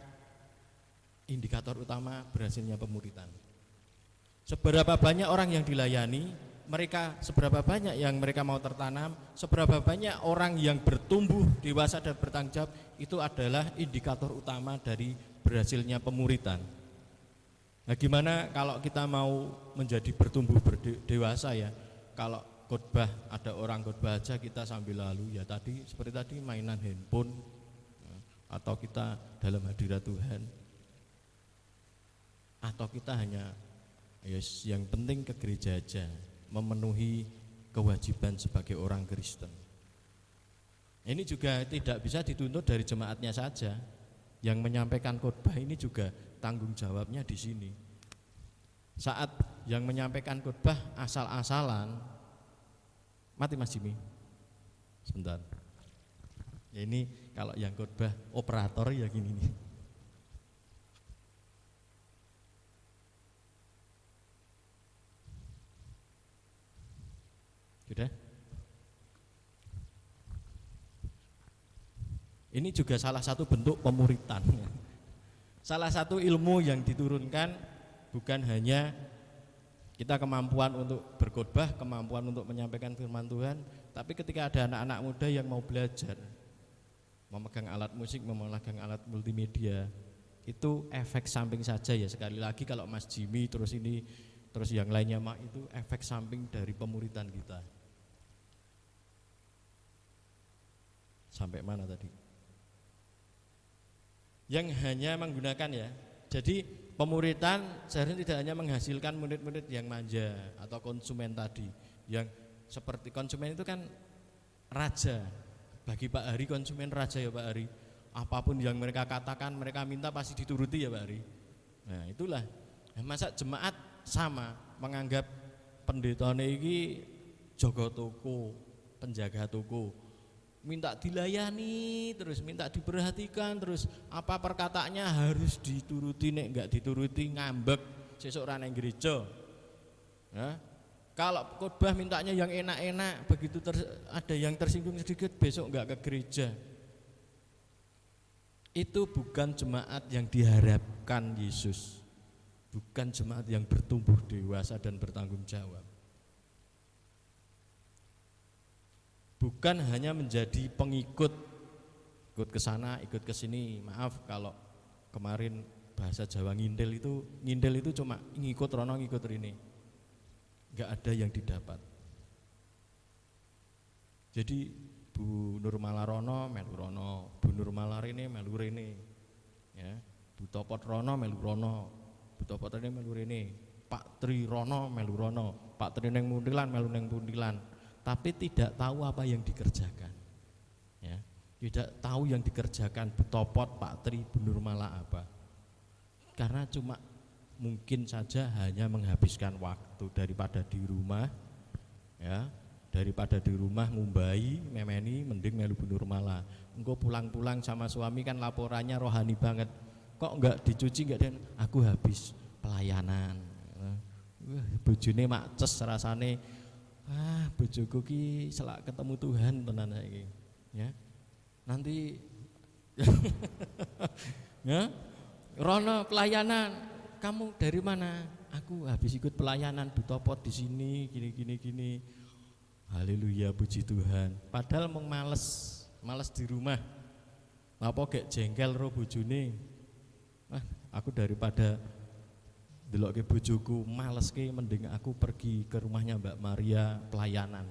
S4: indikator utama berhasilnya pemuridan. Seberapa banyak orang yang dilayani, mereka seberapa banyak yang mereka mau tertanam, seberapa banyak orang yang bertumbuh dewasa dan bertanggung jawab, itu adalah indikator utama dari berhasilnya pemuridan. Nah, gimana kalau kita mau menjadi bertumbuh dewasa ya? Kalau khotbah, ada orang khotbah aja kita sambil lalu, ya tadi seperti tadi mainan handphone, atau kita dalam hadirat Tuhan, atau kita hanya yang penting ke gereja aja, memenuhi kewajiban sebagai orang Kristen. Ini juga tidak bisa dituntut dari jemaatnya saja. Yang menyampaikan khotbah ini juga tanggung jawabnya di sini. Saat yang menyampaikan khotbah asal-asalan, mati Mas Jimmy, sebentar. Ya ini kalau yang khotbah operator ya gini nih. Sudah? Ini juga salah satu bentuk pemuritan. Salah satu ilmu yang diturunkan bukan hanya kita kemampuan untuk berkhotbah, kemampuan untuk menyampaikan firman Tuhan, tapi ketika ada anak-anak muda yang mau belajar, memegang alat musik, memegang alat multimedia, itu efek samping saja ya. Sekali lagi kalau Mas Jimmy terus ini terus yang lainnya mah, itu efek samping dari pemuritan kita. Sampai mana tadi? Yang hanya menggunakan ya. Jadi pemuritan seharusnya tidak hanya menghasilkan murid-murid yang manja atau konsumen tadi, yang seperti konsumen itu kan raja. Bagi Pak Hari konsumen raja ya Pak Hari. Apapun yang mereka katakan, mereka minta pasti dituruti ya Pak Hari. Nah itulah. Masa jemaat sama menganggap pendeta ini jaga toko, penjaga toko, minta dilayani terus, minta diperhatikan terus, apa perkataannya harus dituruti, nek enggak dituruti ngambek sesuk ora nang gereja. Ya. Kalau khotbah mintanya yang enak-enak, begitu ada yang tersinggung sedikit besok enggak ke gereja. Itu bukan jemaat yang diharapkan Yesus. Bukan jemaat yang bertumbuh dewasa dan bertanggung jawab. Bukan hanya menjadi pengikut, ikut ke sana, ikut ke sini. Maaf kalau kemarin bahasa Jawa ngindel itu cuma ngikut rono ngikut rini. Enggak ada yang didapat. Jadi Bu Nurmala rono melu rono, Bu Nurmala rene melu rene. Ya, Bu Topot rono melu rono. Bu Topot rene melu rene. Pak Tri rono melu rono. Pak Tri neng Muntilan melu neng Muntilan. Tapi tidak tahu apa yang dikerjakan. Ya, tidak tahu yang dikerjakan Bu Topot, Pak Tri, Bu Nurmala apa. Karena cuma mungkin saja hanya menghabiskan waktu daripada di rumah, ya, daripada di rumah ngumbai, memeni, mending melu Bu Nurmala. Engko pulang-pulang sama suami kan laporannya rohani banget. Kok enggak dicuci enggak den? Aku habis pelayanan. Bojone maces rasane. Bojoku ki selak ketemu Tuhan tenan saiki. Ya. Nanti ya, rono pelayanan. Kamu dari mana? Aku habis ikut pelayanan Bu Topot di sini gini. Haleluya, puji Tuhan. Padahal mau males di rumah. Apa gak jengkel ro bojone? Aku daripada delokke bojoku males ke, mending aku pergi ke rumahnya Mbak Maria pelayanan.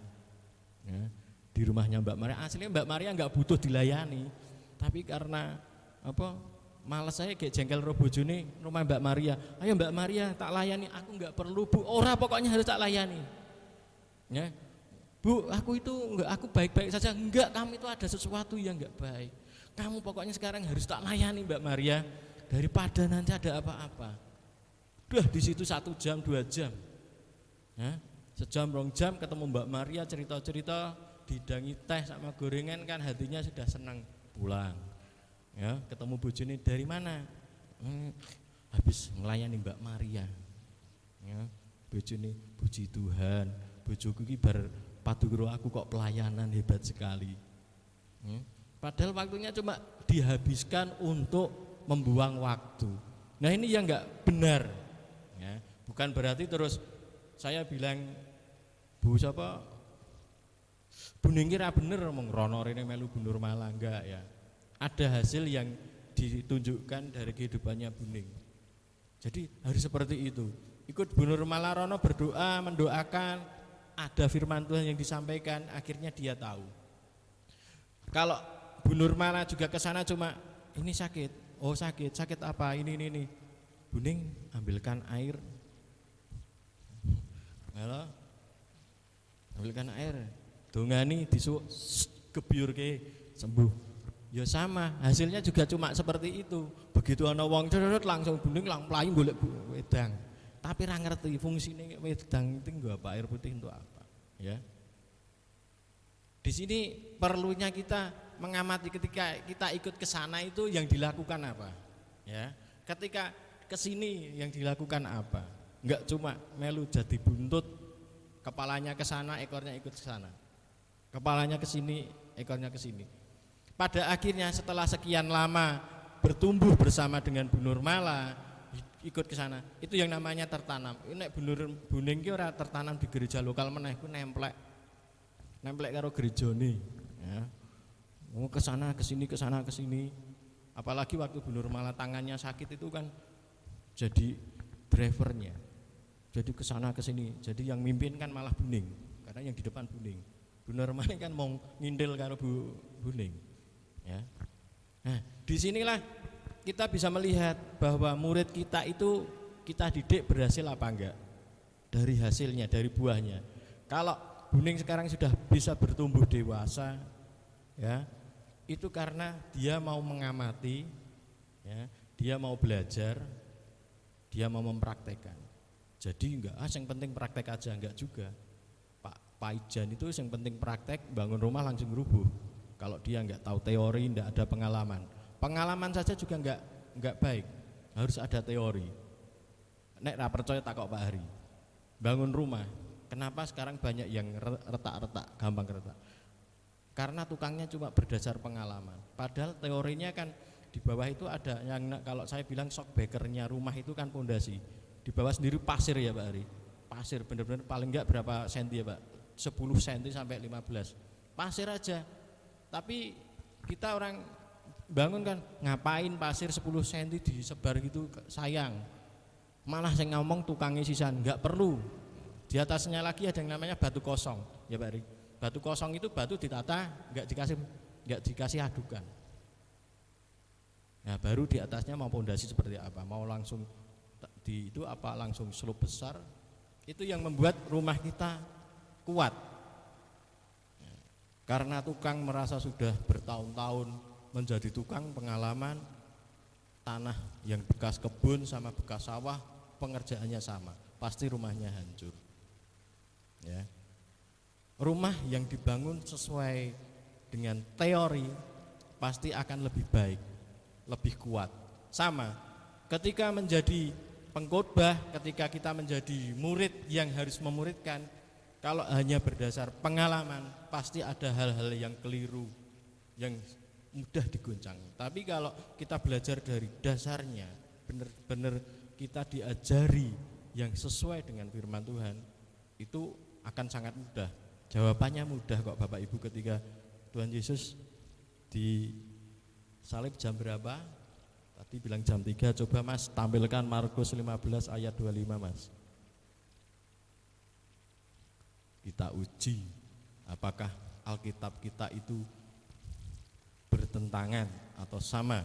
S4: Ya, di rumahnya Mbak Maria, aslinya Mbak Maria nggak butuh dilayani, tapi karena apa? Males saya kayak jengkel ro bojone rumah Mbak Maria. Ayo Mbak Maria tak layani, aku nggak perlu Bu. Ora pokoknya harus tak layani. Ya. Bu, aku itu enggak, aku baik-baik saja. Enggak, kamu itu ada sesuatu yang enggak baik. Kamu pokoknya sekarang harus tak layani Mbak Maria daripada nanti ada apa-apa. Udah di situ 1 jam 2 jam. Ya, sejam 2 jam ketemu Mbak Maria cerita-cerita, didangi teh sama gorengan kan hatinya sudah senang pulang. Ya, ketemu bojone dari mana? Habis melayani Mbak Maria. Ya, bojone puji Tuhan, bojoku iki bar padu karo aku kok pelayanan hebat sekali. Padahal waktunya cuma dihabiskan untuk membuang waktu. Nah ini yang enggak benar. Ya, bukan berarti terus saya bilang Bu siapa? Bu Ningki ra bener mong rono rene melu Bu Nurmala, enggak ya. Ada hasil yang ditunjukkan dari kehidupannya Bu Ning. Jadi harus seperti itu. Ikut Bu Nurmala rono berdoa, mendoakan, ada firman Tuhan yang disampaikan, akhirnya dia tahu. Kalau Bu Nurmala juga ke sana cuma ini sakit, oh sakit apa? Ini. Bu Ning ambilkan air. Halo. Ambilkan air. Dongani disuk kebiurke sembuh. Ya sama, hasilnya juga cuma seperti itu. Begitu ana wong cerut langsung Bu Ning mlayu golek wedang. Tapi ra ngerti fungsine wedang itu nggo apa, air putih untuk apa, ya. Di sini perlunya kita mengamati ketika kita ikut ke sana itu yang dilakukan apa, ya. Ketika ke sini yang dilakukan apa? Enggak cuma melu jadi buntut, kepalanya ke sana, ekornya ikut ke sana. Kepalanya ke sini, ekornya ke sini. Pada akhirnya setelah sekian lama bertumbuh bersama dengan Bu Nurmala, ikut ke sana, itu yang namanya tertanam. Nek Bu Ning ki ora tertanam di gereja lokal meneh, ku nemplek karo gerejane, ya. Mau ke sana ke sini. Apalagi waktu Bu Nurmala tangannya sakit itu kan jadi drivernya. Jadi ke sana ke sini. Jadi yang mimpin kan malah Bu Ning, karena yang di depan Bu Ning. Bu Nurmala kan mau ngindel karo Bu Ning. Ya. Nah, disinilah kita bisa melihat bahwa murid kita itu kita didik berhasil apa enggak dari hasilnya, dari buahnya. Kalau Bu Ning sekarang sudah bisa bertumbuh dewasa, ya, itu karena dia mau mengamati, ya, dia mau belajar, dia mau mempraktekkan. Jadi enggak, yang penting praktek aja, enggak juga. Pak itu yang penting praktek, bangun rumah langsung rubuh. Kalau dia nggak tahu teori, nggak ada pengalaman. Pengalaman saja juga nggak baik, harus ada teori. Nek ra percaya takok Pak Hari. Bangun rumah, kenapa sekarang banyak yang retak-retak, gampang retak? Karena tukangnya cuma berdasar pengalaman. Padahal teorinya kan di bawah itu ada yang kalau saya bilang shock breakernya rumah itu kan pondasi. Di bawah sendiri pasir ya Pak Hari. Pasir benar-benar paling enggak berapa senti ya Pak? 10 senti sampai 15. Pasir aja. Tapi kita orang bangun kan ngapain pasir 10 senti disebar gitu, sayang. Malah saya ngomong tukangnya sisan, enggak perlu. Di atasnya lagi ada yang namanya batu kosong ya Pak Hari. Batu kosong itu batu ditata, enggak dikasih adukan. Nah baru di atasnya mau pondasi seperti apa, mau langsung di itu apa langsung slope besar, itu yang membuat rumah kita kuat. Karena tukang merasa sudah bertahun-tahun menjadi tukang pengalaman, tanah yang bekas kebun sama bekas sawah pengerjaannya sama, pasti rumahnya hancur. Ya. Rumah yang dibangun sesuai dengan teori pasti akan lebih baik, lebih kuat. Sama, ketika menjadi pengkhotbah, ketika kita menjadi murid yang harus memuridkan, kalau hanya berdasar pengalaman, pasti ada hal-hal yang keliru, yang mudah digoncang. Tapi kalau kita belajar dari dasarnya, benar-benar kita diajari yang sesuai dengan firman Tuhan, itu akan sangat mudah. Jawabannya mudah kok Bapak Ibu, ketika Tuhan Yesus disalib jam berapa? Tadi bilang jam 3, coba Mas tampilkan Markus 15 ayat 25 Mas. Kita uji apakah Alkitab kita itu bertentangan atau sama.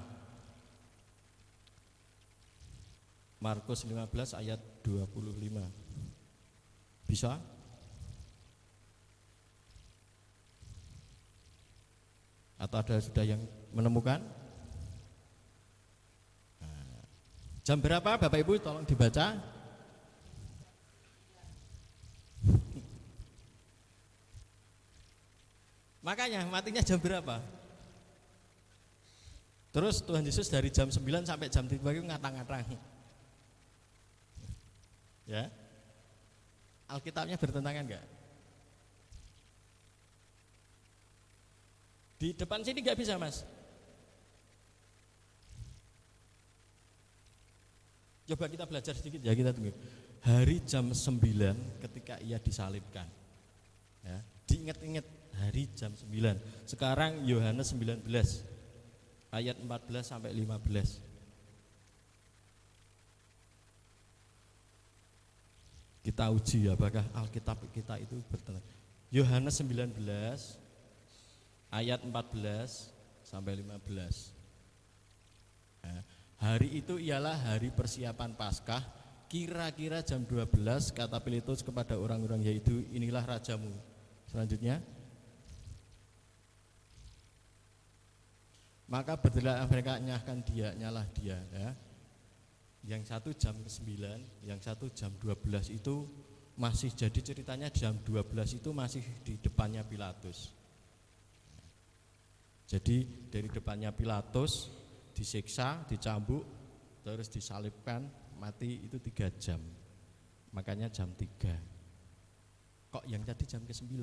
S4: Markus 15 ayat 25. Bisa? Atau ada sudah yang menemukan? Nah, jam berapa Bapak Ibu tolong dibaca? Makanya matinya jam berapa? Terus Tuhan Yesus dari jam 9 sampai jam 3 itu ngatang-ngatang. Ya. Alkitabnya bertentangan enggak? Di depan sini enggak bisa Mas. Coba kita belajar sedikit ya, kita tunggu. Hari jam 9 ketika ia disalibkan. Ya, diingat-ingat hari jam 9. Sekarang Yohanes 19 ayat 14 sampai 15. Kita uji apakah Alkitab kita itu bertentangan. Yohanes 19 ayat 14 sampai 15. Nah, hari itu ialah hari persiapan Paskah. Kira-kira jam 12 kata Pilatus kepada orang-orang, yaitu inilah rajamu. Selanjutnya, maka berdirilah mereka, nyahkan dia, nyalah dia. Ya. Yang satu jam 9, yang satu jam 12 itu masih, jadi ceritanya jam 12 itu masih di depannya Pilatus. Jadi dari depannya Pilatus disiksa, dicambuk, terus disalibkan, mati itu 3 jam. Makanya jam 3. Kok yang tadi jam ke-9?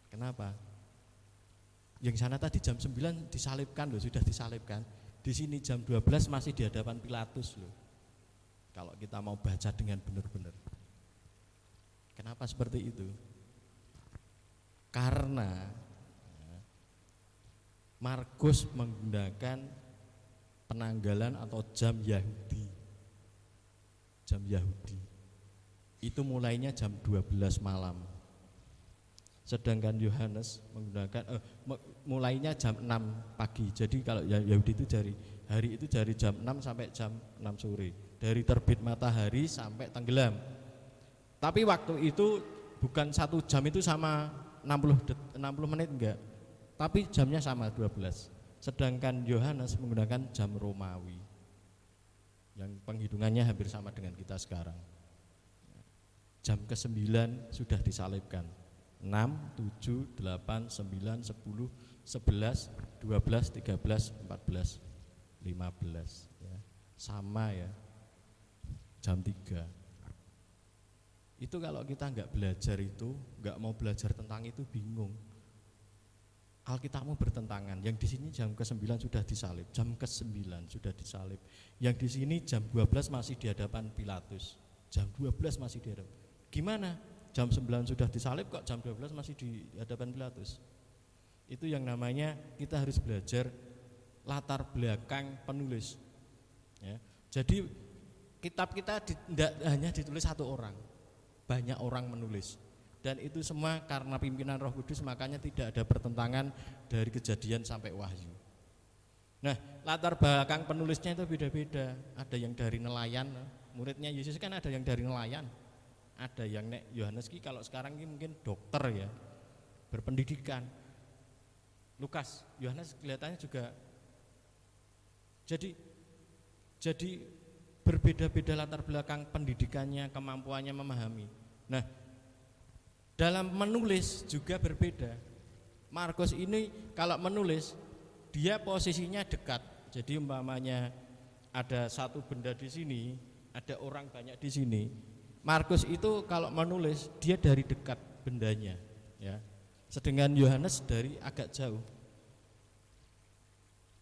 S4: Kenapa? Yang sana tadi jam 9 disalibkan loh, sudah disalibkan. Di sini jam 12 masih di hadapan Pilatus loh. Kalau kita mau baca dengan benar-benar. Kenapa seperti itu? Karena Markus menggunakan penanggalan atau jam Yahudi. Jam Yahudi. Itu mulainya jam 12 malam. Sedangkan Yohanes menggunakan mulainya jam 6 pagi. Jadi kalau Yahudi itu dari hari itu dari jam 6 sampai jam 6 sore. Dari terbit matahari sampai tenggelam. Tapi waktu itu bukan 1 jam itu sama 60 menit enggak. Tapi jamnya sama 12. Sedangkan Yohanes menggunakan jam Romawi yang penghitungannya hampir sama dengan kita sekarang. Jam ke-9 sudah disalibkan. 7, 8, 9, 10, 11, 12, 13, 14, 15 ya. Sama ya. Jam 3. Itu kalau kita nggak belajar itu, nggak mau belajar tentang itu, bingung. Alkitabmu bertentangan. Yang di sini jam ke-9 sudah disalib, jam ke-9 sudah disalib. Yang di sini jam 12 masih di hadapan Pilatus. Jam 12 masih di hadapan. Gimana? Jam 9 sudah disalib kok jam 12 masih di hadapan Pilatus? Itu yang namanya kita harus belajar latar belakang penulis. Ya. Jadi kitab kita tidak hanya ditulis satu orang, banyak orang menulis. Dan itu semua karena pimpinan Roh Kudus, makanya tidak ada pertentangan dari Kejadian sampai Wahyu. Nah, latar belakang penulisnya itu beda-beda. Ada yang dari nelayan, muridnya Yesus kan ada yang dari nelayan. Ada yang Yohanes ki kalau sekarang ini mungkin dokter ya, berpendidikan. Lukas, Yohanes kelihatannya juga. Jadi berbeda-beda latar belakang pendidikannya, kemampuannya memahami. Nah, dalam menulis juga berbeda. Markus ini kalau menulis dia posisinya dekat. Jadi umpamanya ada satu benda di sini, ada orang banyak di sini. Markus itu kalau menulis dia dari dekat bendanya, ya. Sedangkan Yohanes dari agak jauh.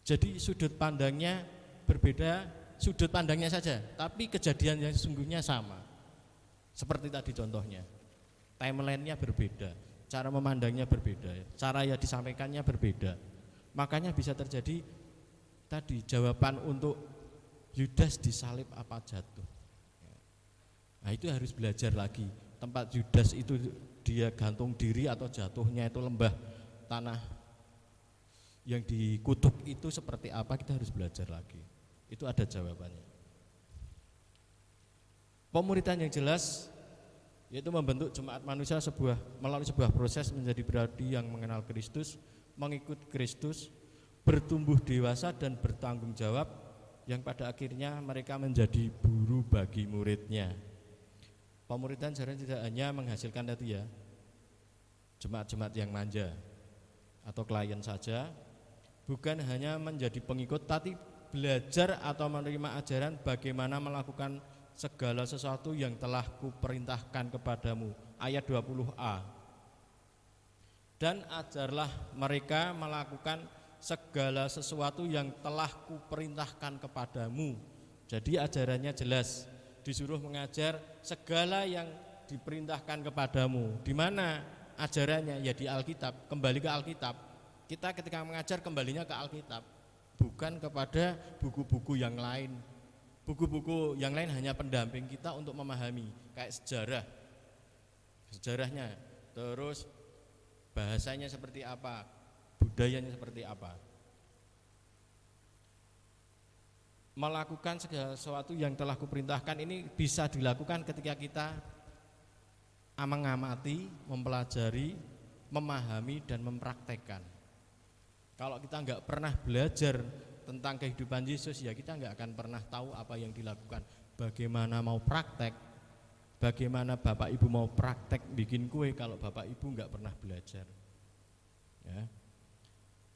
S4: Jadi sudut pandangnya berbeda, sudut pandangnya saja, tapi kejadian yang sesungguhnya sama. Seperti tadi contohnya. Timeline-nya berbeda, cara memandangnya berbeda, cara ya disampaikannya berbeda. Makanya bisa terjadi tadi jawaban untuk Yudas disalib apa jatuh. Nah, itu harus belajar lagi. Tempat Yudas itu dia gantung diri atau jatuhnya itu lembah tanah yang dikutuk itu seperti apa, kita harus belajar lagi. Itu ada jawabannya. Pemuritan yang jelas yaitu membentuk jemaat manusia melalui sebuah proses menjadi pribadi yang mengenal Kristus, mengikut Kristus, bertumbuh dewasa dan bertanggung jawab, yang pada akhirnya mereka menjadi guru bagi muridnya. Pemuritan sebenarnya tidak hanya menghasilkan tadi ya, jemaat-jemaat yang manja atau klien saja, bukan hanya menjadi pengikut, tapi belajar atau menerima ajaran bagaimana melakukan segala sesuatu yang telah kuperintahkan kepadamu. Ayat 20a. Dan ajarlah mereka melakukan segala sesuatu yang telah kuperintahkan kepadamu. Jadi ajarannya jelas, disuruh mengajar segala yang diperintahkan kepadamu. Di mana ajarannya? Ya di Alkitab, kembali ke Alkitab. Kita ketika mengajar kembalinya ke Alkitab, bukan kepada buku-buku yang lain. Buku-buku yang lain hanya pendamping kita untuk memahami, kayak sejarahnya, terus bahasanya seperti apa, budayanya seperti apa. Melakukan segala sesuatu yang telah kuperintahkan ini bisa dilakukan ketika kita mengamati, mempelajari, memahami dan mempraktekkan. Kalau kita nggak pernah belajar tentang kehidupan Yesus, ya kita nggak akan pernah tahu apa yang dilakukan. Bagaimana mau praktek, bagaimana Bapak Ibu mau praktek bikin kue kalau Bapak Ibu nggak pernah belajar. Ya.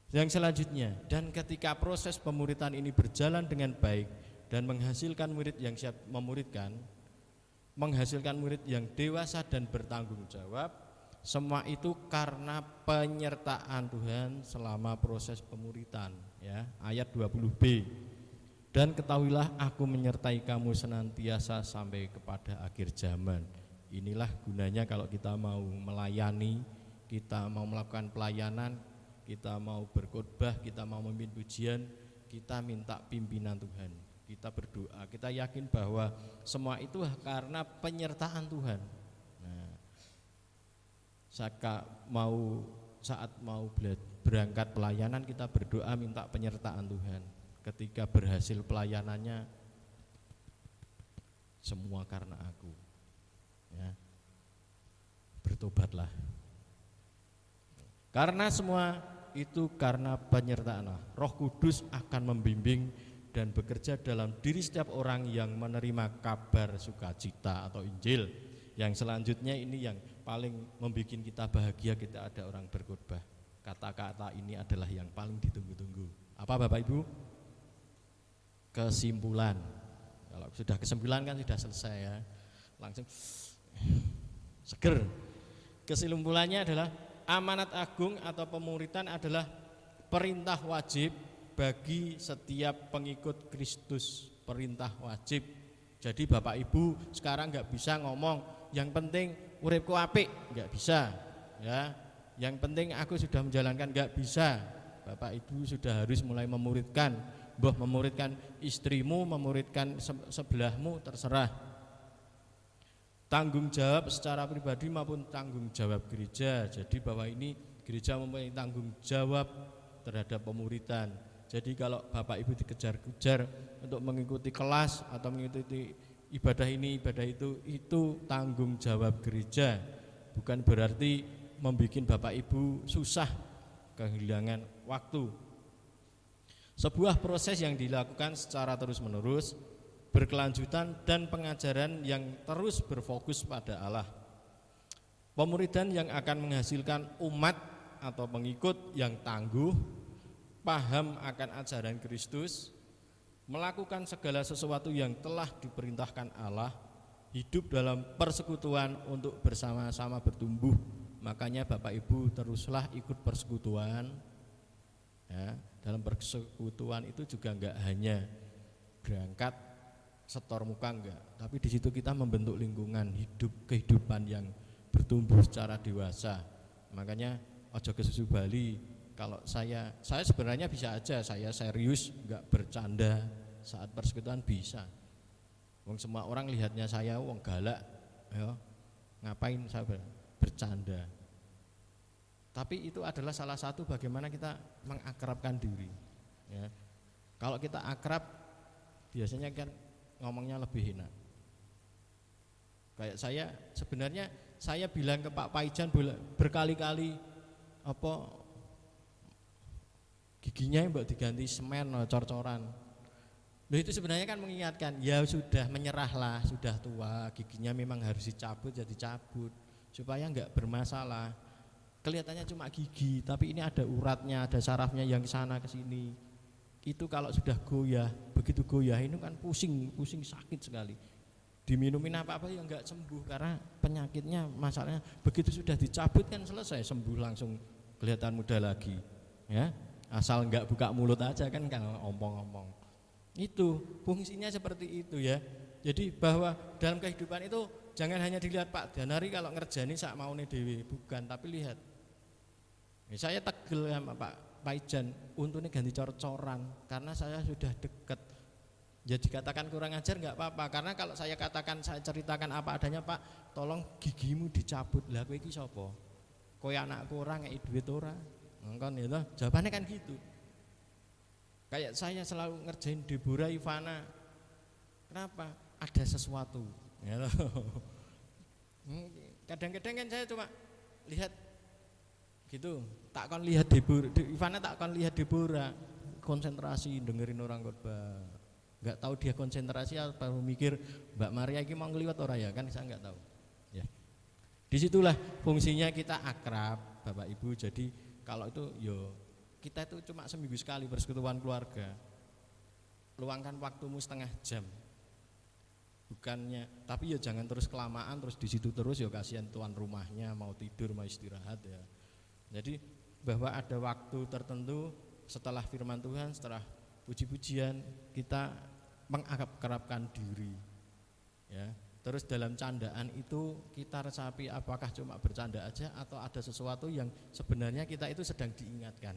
S4: Yang selanjutnya, dan ketika proses pemuritan ini berjalan dengan baik dan menghasilkan murid yang siap memuridkan, menghasilkan murid yang dewasa dan bertanggung jawab, semua itu karena penyertaan Tuhan selama proses pemuritan. Ya, ayat 20b. Dan ketahuilah aku menyertai kamu senantiasa sampai kepada akhir zaman. Inilah gunanya kalau kita mau melayani, kita mau melakukan pelayanan, kita mau berkhotbah, kita mau memimpin pujian, kita minta pimpinan Tuhan. Kita berdoa, kita yakin bahwa semua itu karena penyertaan Tuhan. Nah, saat mau berangkat pelayanan kita berdoa minta penyertaan Tuhan. Ketika berhasil pelayanannya, semua karena aku. Ya. Bertobatlah. Karena semua itu karena penyertaan Allah. Roh Kudus akan membimbing dan bekerja dalam diri setiap orang yang menerima kabar sukacita atau Injil. Yang selanjutnya ini yang paling membuat kita bahagia kita ada orang berkhotbah. Kata-kata ini adalah yang paling ditunggu-tunggu. Apa Bapak Ibu? Kesimpulan. Kalau sudah kesimpulan kan sudah selesai ya. Langsung seger. Kesimpulannya adalah amanat agung atau pemuritan adalah perintah wajib bagi setiap pengikut Kristus. Perintah wajib. Jadi Bapak Ibu sekarang nggak bisa ngomong yang penting uripku apik, nggak bisa ya. Yang penting aku sudah menjalankan, nggak bisa. Bapak Ibu sudah harus mulai memuridkan. Mbah memuridkan istrimu, memuridkan sebelahmu, terserah. Tanggung jawab secara pribadi maupun tanggung jawab gereja. Jadi bahwa ini gereja mempunyai tanggung jawab terhadap pemuritan. Jadi kalau Bapak Ibu dikejar-kejar untuk mengikuti kelas atau mengikuti ibadah ini, ibadah itu tanggung jawab gereja. Bukan berarti membuat Bapak Ibu susah, kehilangan waktu. Sebuah proses yang dilakukan secara terus-menerus, berkelanjutan dan pengajaran yang terus berfokus pada Allah. Pemuridan yang akan menghasilkan umat atau pengikut yang tangguh, paham akan ajaran Kristus, melakukan segala sesuatu yang telah diperintahkan Allah, hidup dalam persekutuan untuk bersama-sama bertumbuh. Makanya Bapak Ibu teruslah ikut persekutuan ya. Dalam persekutuan itu juga enggak hanya berangkat setor muka enggak, tapi di situ kita membentuk lingkungan hidup, kehidupan yang bertumbuh secara dewasa. Makanya ojo kesusu Bali. Kalau saya sebenarnya bisa aja saya serius, enggak bercanda saat persekutuan bisa. Wong semua orang lihatnya saya wong galak, ya. Ngapain saya bercanda? Tapi itu adalah salah satu bagaimana kita mengakrabkan diri. Ya. Kalau kita akrab, biasanya kan ngomongnya lebih enak. Kayak saya sebenarnya saya bilang ke Pak Paijan berkali-kali apa giginya mbak diganti semen, cor-coran. Loh itu sebenarnya kan mengingatkan, ya sudah menyerahlah, sudah tua, giginya memang harus dicabut, jadi cabut supaya enggak bermasalah. Kelihatannya cuma gigi, tapi ini ada uratnya, ada sarafnya yang ke sana ke sini. Itu kalau sudah goyah, begitu goyah ini kan pusing sakit sekali. Diminumin apa-apa ya enggak sembuh karena penyakitnya, masalahnya begitu sudah dicabut kan selesai, sembuh langsung kelihatan muda lagi. Ya. Asal enggak buka mulut aja kan ngomong-ngomong. Itu fungsinya seperti itu ya. Jadi bahwa dalam kehidupan itu jangan hanya dilihat Pak Danari kalau ngerjani sak maune dhewe, bukan, tapi lihat. Ya, saya tegel sama Pak Paijan, untungnya ganti cor-coran karena saya sudah dekat. Ya dikatakan kurang ajar enggak apa-apa, karena kalau saya katakan, saya ceritakan apa adanya, Pak, tolong gigimu dicabut. Lah kowe iki sapa? Kowe anakku ora ngeki duit ora? Kan ya, jawabannya kan gitu. Kayak saya selalu ngerjain Deborah Ivana. Kenapa? Ada sesuatu. Ya, kadang-kadang kan saya cuma lihat gitu, tak kon lihat Deborah Ivana, tak kon lihat Deborah konsentrasi dengerin orang khotbah. Enggak tahu dia konsentrasi apa mikir Mbak Maria ini mau ngeliwat ora ya, kan saya enggak tahu. Ya. Disitulah fungsinya kita akrab, Bapak Ibu. Jadi kalau itu yo kita itu cuma seminggu sekali persekutuan keluarga. Luangkan waktumu setengah jam. Bukannya, tapi ya jangan terus kelamaan terus di situ terus, ya kasihan tuan rumahnya mau tidur, mau istirahat ya. Jadi bahwa ada waktu tertentu setelah firman Tuhan, setelah puji-pujian kita mengakrabkan diri. Ya. Terus dalam candaan itu kita resapi apakah cuma bercanda aja atau ada sesuatu yang sebenarnya kita itu sedang diingatkan.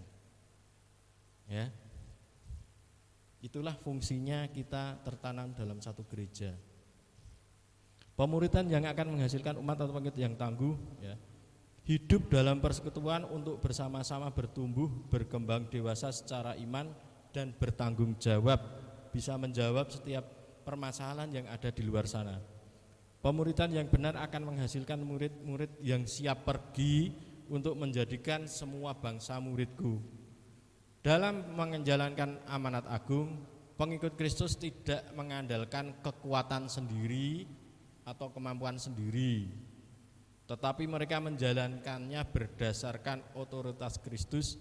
S4: Ya. Itulah fungsinya kita tertanam dalam satu gereja. Pemuritan yang akan menghasilkan umat atau pengikut yang tangguh, ya. Hidup dalam persekutuan untuk bersama-sama bertumbuh, berkembang dewasa secara iman dan bertanggung jawab, bisa menjawab setiap permasalahan yang ada di luar sana. Pemuritan yang benar akan menghasilkan murid-murid yang siap pergi untuk menjadikan semua bangsa muridku. Dalam menjalankan amanat agung, pengikut Kristus tidak mengandalkan kekuatan sendiri atau kemampuan sendiri, tetapi mereka menjalankannya berdasarkan otoritas Kristus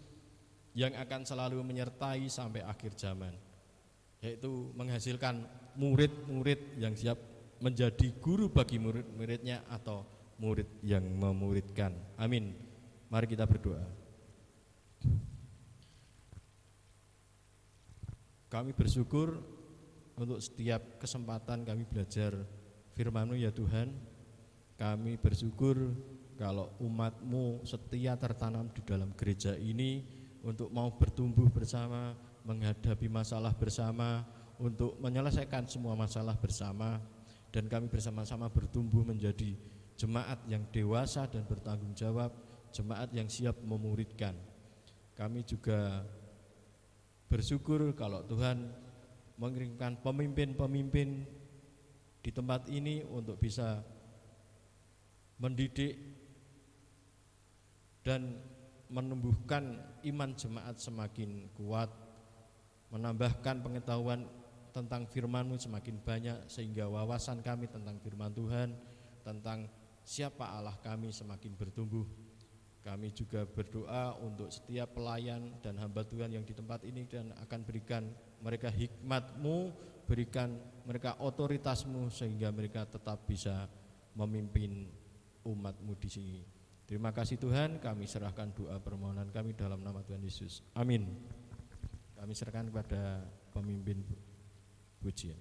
S4: yang akan selalu menyertai sampai akhir zaman, yaitu menghasilkan murid-murid yang siap menjadi guru bagi murid-muridnya atau murid yang memuridkan. Amin. Mari kita berdoa. Kami bersyukur untuk setiap kesempatan kami belajar firman-Mu ya Tuhan. Kami bersyukur kalau umat-Mu setia tertanam di dalam gereja ini untuk mau bertumbuh bersama, menghadapi masalah bersama, untuk menyelesaikan semua masalah bersama, dan kami bersama-sama bertumbuh menjadi jemaat yang dewasa dan bertanggung jawab, jemaat yang siap memuridkan. Kami juga bersyukur kalau Tuhan mengirimkan pemimpin-pemimpin di tempat ini untuk bisa mendidik dan menumbuhkan iman jemaat semakin kuat, menambahkan pengetahuan tentang firman-Mu semakin banyak, sehingga wawasan kami tentang firman Tuhan, tentang siapa Allah kami semakin bertumbuh. Kami juga berdoa untuk setiap pelayan dan hamba Tuhan yang di tempat ini, dan akan berikan mereka hikmat-Mu, berikan mereka otoritas-Mu, sehingga mereka tetap bisa memimpin umat-Mu di sini. Terima kasih Tuhan, kami serahkan doa permohonan kami dalam nama Tuhan Yesus. Amin. Kami serahkan kepada pemimpin pujian.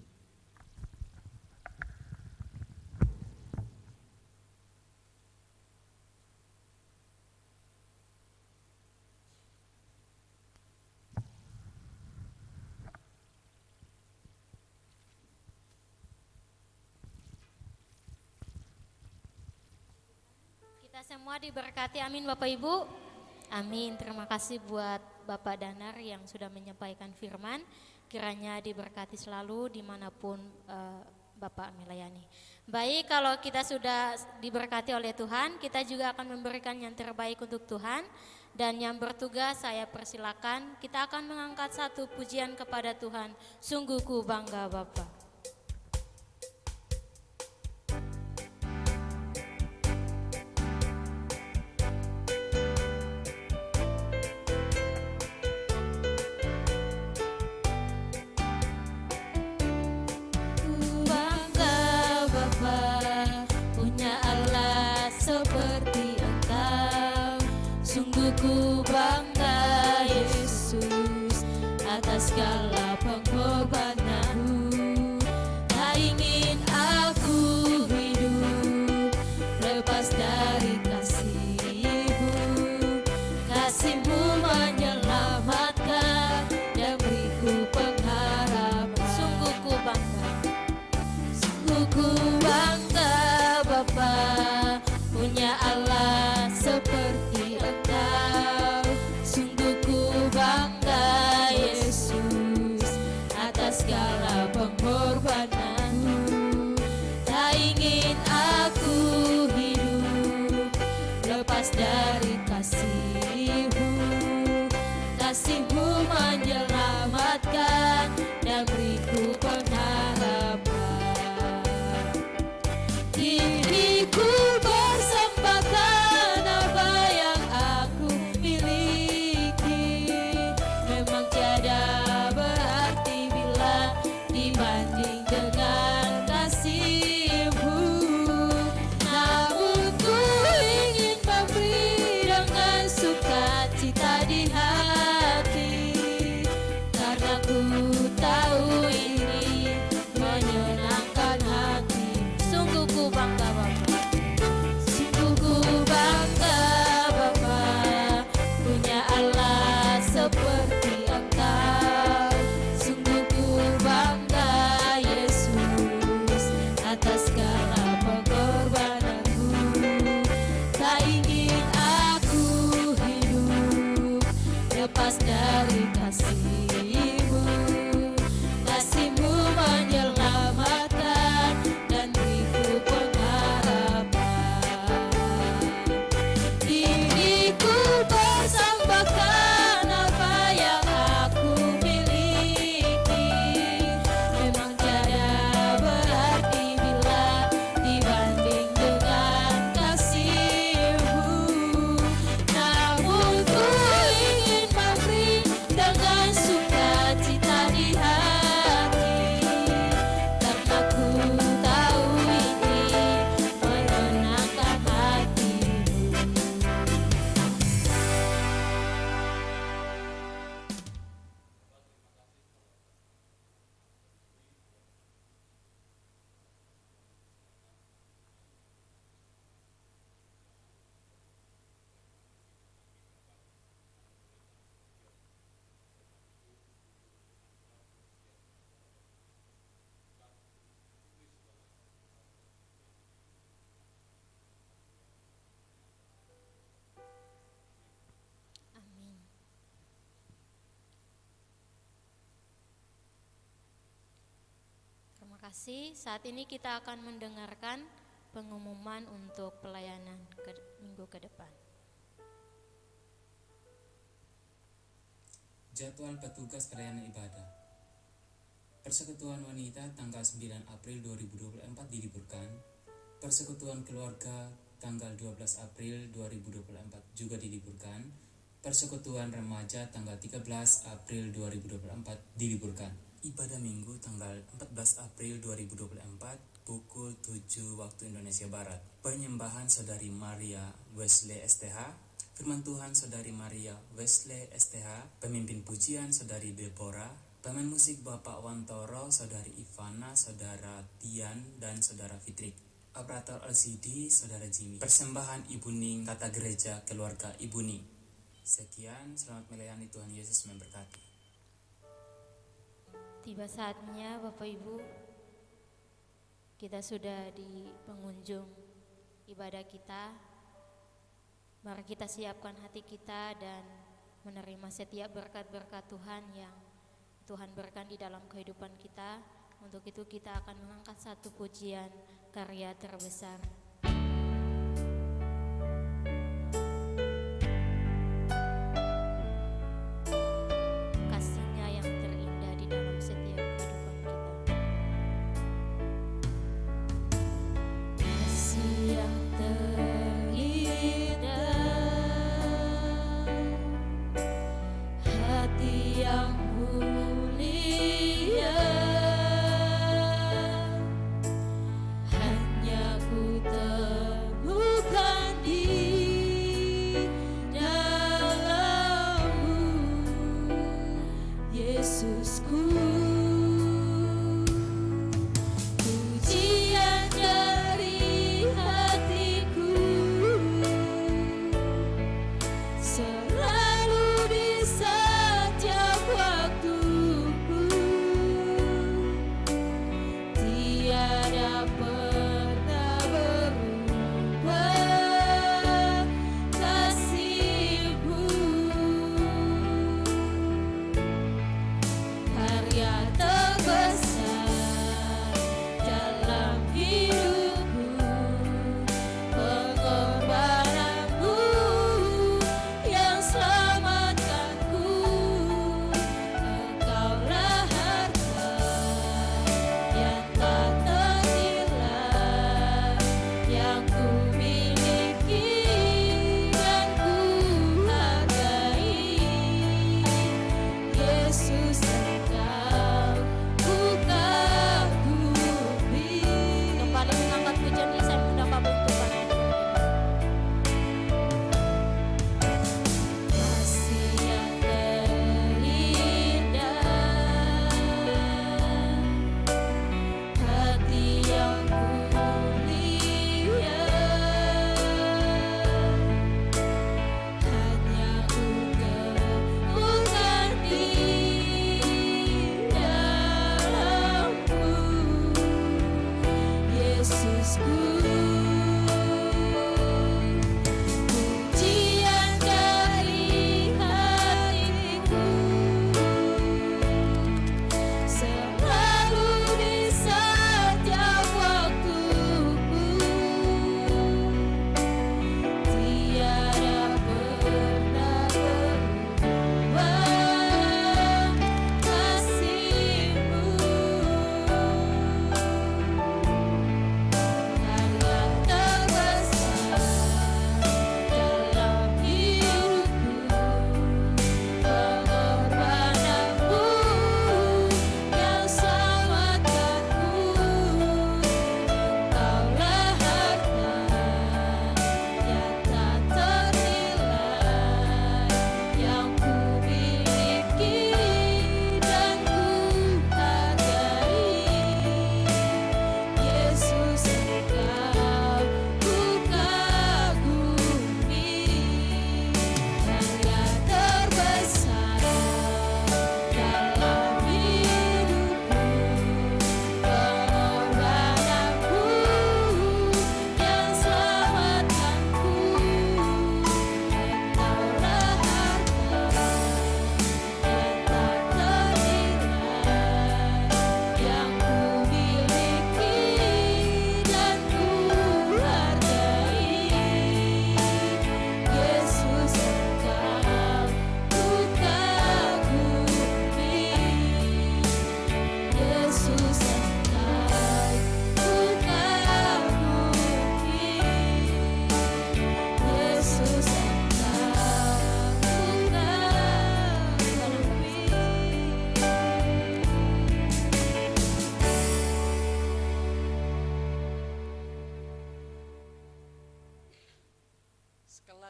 S1: Kita semua diberkati, amin Bapak Ibu. Amin, terima kasih buat Bapak Danar yang sudah menyampaikan firman. Kiranya diberkati selalu dimanapun Bapak melayani. Baik, kalau kita sudah diberkati oleh Tuhan, kita juga akan memberikan yang terbaik untuk Tuhan. Dan yang bertugas saya persilakan, kita akan mengangkat satu pujian kepada Tuhan. Sungguh ku bangga Bapak.
S2: Ku bangga Yesus atas segala pengorbananmu. Tak ingin aku hidup lepas dari kasih-Mu. Kasih-Mu menyelamatkan dan beriku pengharapan.
S1: Sungguh ku bangga,
S2: sungguh ku bangga Bapa, punya Allah seperti Engkau. Sungguh ku bangga Yesus atas segala pengorbananmu. Tak ingin aku hidup lepas dari kasih-Mu. Kasih-Mu menyelamatkan dan beriku pengharapan. Diriku persembahkan apa yang aku miliki. Memang tiada berarti bila dibanding dengan kasih-Mu. Namun ku ingin memberi dengan sukacita di hati, karena ku tahu ini menyenangkan hati.
S1: sungguh ku bangga Bapak.
S2: Sungguh ku bangga Bapa, punya Allah seperti Engkau. Sungguh ku bangga Yesus atas segala pengorbananmu. Tak ingin aku hidup lepas dari kasih-Mu.
S1: kasih. Saat ini kita akan mendengarkan pengumuman untuk pelayanan minggu ke depan.
S5: Jadwal petugas pelayanan ibadah. Persekutuan wanita tanggal 9 April 2024 diliburkan. Persekutuan keluarga tanggal 12 April 2024 juga diliburkan. Persekutuan remaja tanggal 13 April 2024 diliburkan. Ibadah minggu tanggal 14 April 2024 pukul 7 waktu Indonesia Barat. Penyembahan Saudari Maria Wesley STH. Firman Tuhan Saudari Maria Wesley STH, pemimpin pujian Saudari Deborah, pemain musik Bapak Wantoro, Saudari Ivana, Saudara Tian, dan Saudara Fitrik. Operator LCD Saudara Jimmy. Persembahan Ibu Ning, Tata Gereja Keluarga Ibu Ning. Sekian, selamat melayani, Tuhan Yesus memberkati.
S1: Tiba saatnya Bapak Ibu, kita sudah di penghujung ibadah kita. Mari kita siapkan hati kita dan menerima setiap berkat-berkat Tuhan yang Tuhan berikan di dalam kehidupan kita. Untuk itu kita akan mengangkat satu pujian karya terbesar. Kasihnya yang terindah di dalam setiap kehidupan kita. Kasih yang
S2: yang mulia, hanya ku temukan di dalam-Mu, Yesusku. Pujian dari hatiku selalu bisa waktuku, tiada pernah berubah kasih-Mu. Karya terbesar dalam hidupku, pengorbanan-Mu yang selamatkanku. Engkaulah harta yang tak ternilai, yang ku miliki dan ku hargai. Yesus, Engkau ku kagumi.
S1: Kembali mengangkat pujian ini, saya mengundang Bapak untuk
S2: Kasih yang terindah, hati yang mulia, hanya ku temukan di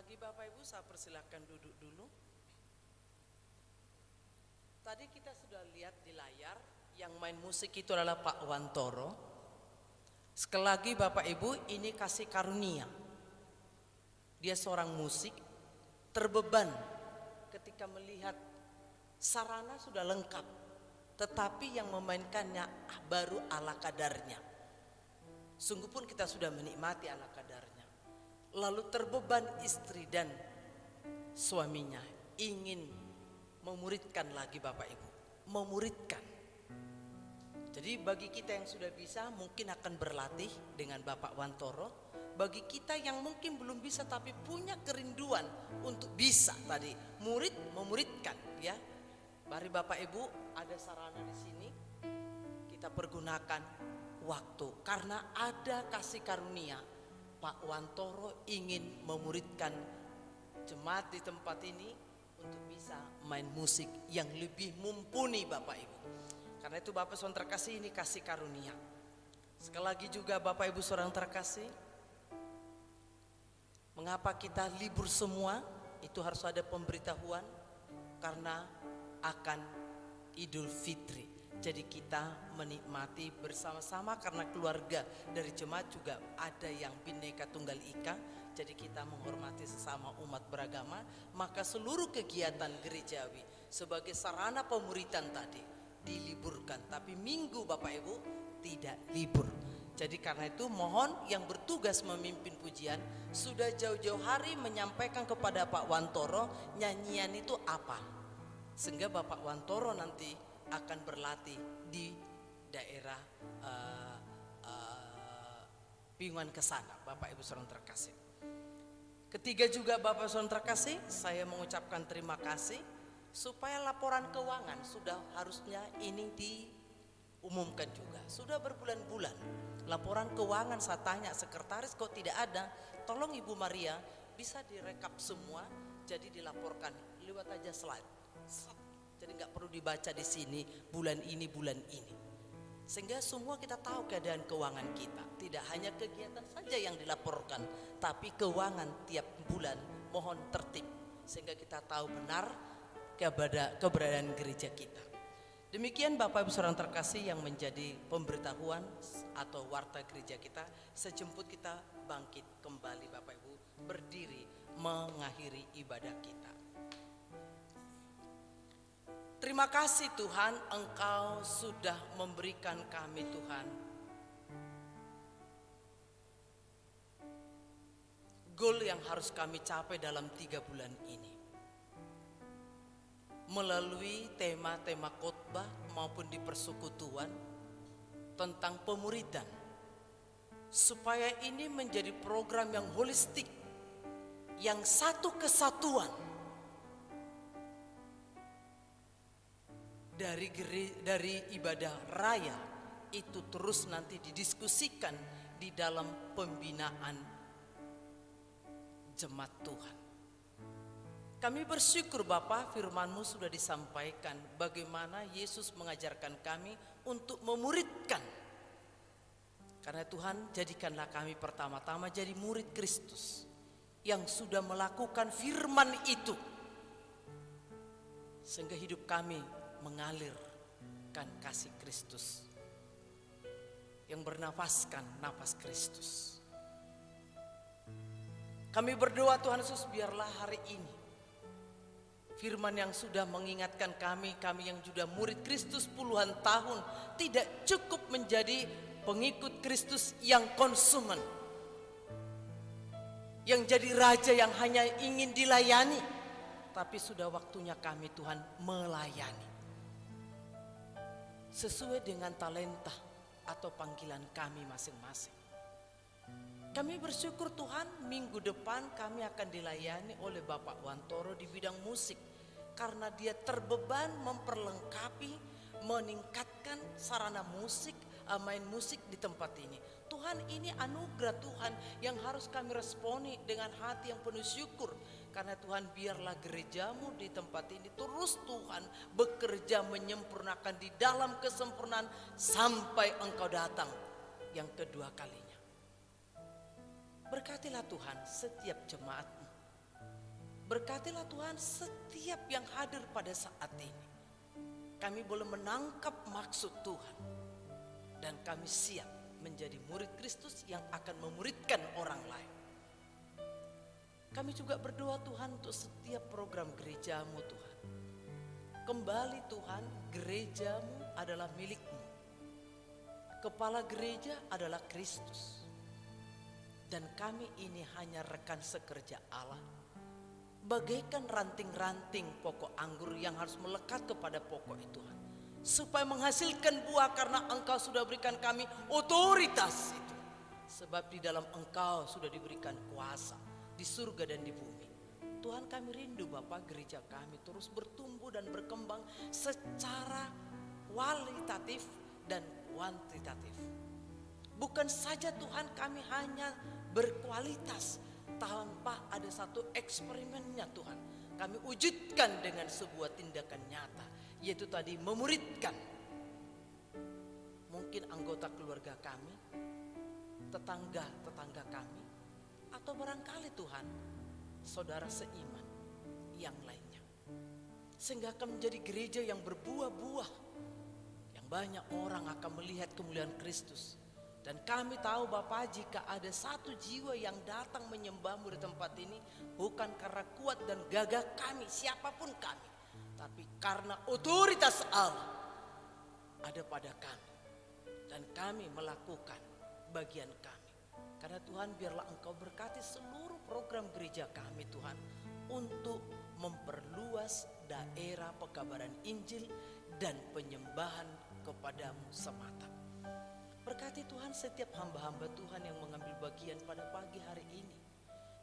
S6: pagi Bapak Ibu, saya persilakan duduk dulu. Tadi kita sudah lihat di layar yang main musik itu adalah Pak Wantoro. Sekali lagi Bapak Ibu, ini kasih karunia. Dia seorang musik terbeban ketika melihat sarana sudah lengkap, tetapi yang memainkannya baru ala kadarnya. Sungguh pun kita sudah menikmati ala kadarnya. Lalu terbeban istri dan suaminya ingin memuridkan lagi Bapak Ibu, memuridkan. Jadi bagi kita yang sudah bisa mungkin akan berlatih dengan Bapak Wantoro. Bagi kita yang mungkin belum bisa tapi punya kerinduan untuk bisa tadi memuridkan ya. Mari Bapak Ibu, ada sarana di sini. Kita pergunakan waktu karena ada kasih karunia. Pak Wantoro ingin memuridkan jemaat di tempat ini untuk bisa main musik yang lebih mumpuni Bapak Ibu. Karena itu Bapak Saudara terkasih, ini kasih karunia. Sekali lagi juga Bapak Ibu Saudara terkasih, mengapa kita libur semua? Itu harus ada pemberitahuan karena akan Idul Fitri. Jadi kita menikmati bersama-sama karena keluarga dari jemaat juga ada yang Bhinneka Tunggal Ika. Jadi kita menghormati sesama umat beragama, maka seluruh kegiatan gerejawi sebagai sarana pemuritan tadi diliburkan. Tapi Minggu Bapak Ibu tidak libur. Jadi karena itu mohon yang bertugas memimpin pujian sudah jauh-jauh hari menyampaikan kepada Pak Wantoro nyanyian itu apa. Sehingga Bapak Wantoro nanti akan berlatih di daerah Piungan ke sana Bapak Ibu Saudara terkasih. Ketiga juga Bapak Saudara terkasih, saya mengucapkan terima kasih supaya laporan keuangan sudah harusnya ini diumumkan juga. Sudah berbulan-bulan laporan keuangan saya tanya sekretaris kok tidak ada. Tolong Ibu Maria bisa direkap semua jadi dilaporkan lewat aja slide. Jadi nggak perlu dibaca di sini bulan ini. Sehingga semua kita tahu keadaan keuangan kita. Tidak hanya kegiatan saja yang dilaporkan, tapi keuangan tiap bulan mohon tertib sehingga kita tahu benar keberadaan gereja kita. Demikian Bapak Ibu Saudara terkasih yang menjadi pemberitahuan atau warta gereja kita. Sejemput kita bangkit kembali Bapak Ibu berdiri mengakhiri ibadah kita. Terima kasih Tuhan, Engkau sudah memberikan kami Tuhan goal yang harus kami capai dalam 3 bulan ini. Melalui tema-tema khotbah maupun di persekutuan tentang pemuridan. Supaya ini menjadi program yang holistik, yang satu kesatuan. Dari ibadah raya itu terus nanti didiskusikan di dalam pembinaan jemaat Tuhan. Kami bersyukur Bapak, firman-Mu sudah disampaikan bagaimana Yesus mengajarkan kami untuk memuridkan. Karena Tuhan, jadikanlah kami pertama-tama jadi murid Kristus yang sudah melakukan firman itu. Sehingga hidup kami mengalirkan kasih Kristus yang bernafaskan nafas Kristus. Kami berdoa Tuhan Yesus, biarlah hari ini firman yang sudah mengingatkan kami yang sudah murid Kristus puluhan tahun tidak cukup menjadi pengikut Kristus yang konsumen, yang jadi raja yang hanya ingin dilayani, tapi sudah waktunya kami Tuhan melayani sesuai dengan talenta atau panggilan kami masing-masing. Kami bersyukur Tuhan, minggu depan kami akan dilayani oleh Bapak Wantoro di bidang musik. Karena dia terbeban memperlengkapi, meningkatkan sarana musik, main musik di tempat ini. Tuhan, ini anugerah Tuhan yang harus kami responi dengan hati yang penuh syukur. Karena Tuhan, biarlah gerejamu di tempat ini terus Tuhan bekerja menyempurnakan di dalam kesempurnaan sampai Engkau datang yang kedua kalinya. Berkatilah Tuhan setiap jemaat-Mu. Berkatilah Tuhan setiap yang hadir pada saat ini. Kami boleh menangkap maksud Tuhan. Dan kami siap menjadi murid Kristus yang akan memuridkan orang lain. Kami juga berdoa Tuhan untuk setiap program gerejamu Tuhan. Kembali Tuhan, gerejamu adalah milikmu. Kepala gereja adalah Kristus. Dan kami ini hanya rekan sekerja Allah. Bagaikan ranting-ranting pokok anggur yang harus melekat kepada pokok itu Tuhan. Supaya menghasilkan buah karena Engkau sudah berikan kami otoritas itu. Sebab di dalam Engkau sudah diberikan kuasa di surga dan di bumi. Tuhan kami rindu Bapak gereja kami terus bertumbuh dan berkembang secara kualitatif dan kuantitatif. Bukan saja Tuhan kami hanya berkualitas tanpa ada satu eksperimennya Tuhan. Kami wujudkan dengan sebuah tindakan nyata, yaitu tadi memuridkan. Mungkin anggota keluarga kami, tetangga kami, atau barangkali Tuhan, saudara seiman yang lainnya. Sehingga akan menjadi gereja yang berbuah-buah, yang banyak orang akan melihat kemuliaan Kristus. Dan kami tahu Bapak, jika ada satu jiwa yang datang menyembahmu di tempat ini, bukan karena kuat dan gagah kami, siapapun kami, tapi karena otoritas Allah ada pada kami. Dan kami melakukan bagian kami. Karena Tuhan, biarlah Engkau berkati seluruh program gereja kami Tuhan, untuk memperluas daerah pekabaran Injil dan penyembahan kepadamu semata. Berkati Tuhan setiap hamba-hamba Tuhan yang mengambil bagian pada pagi hari ini.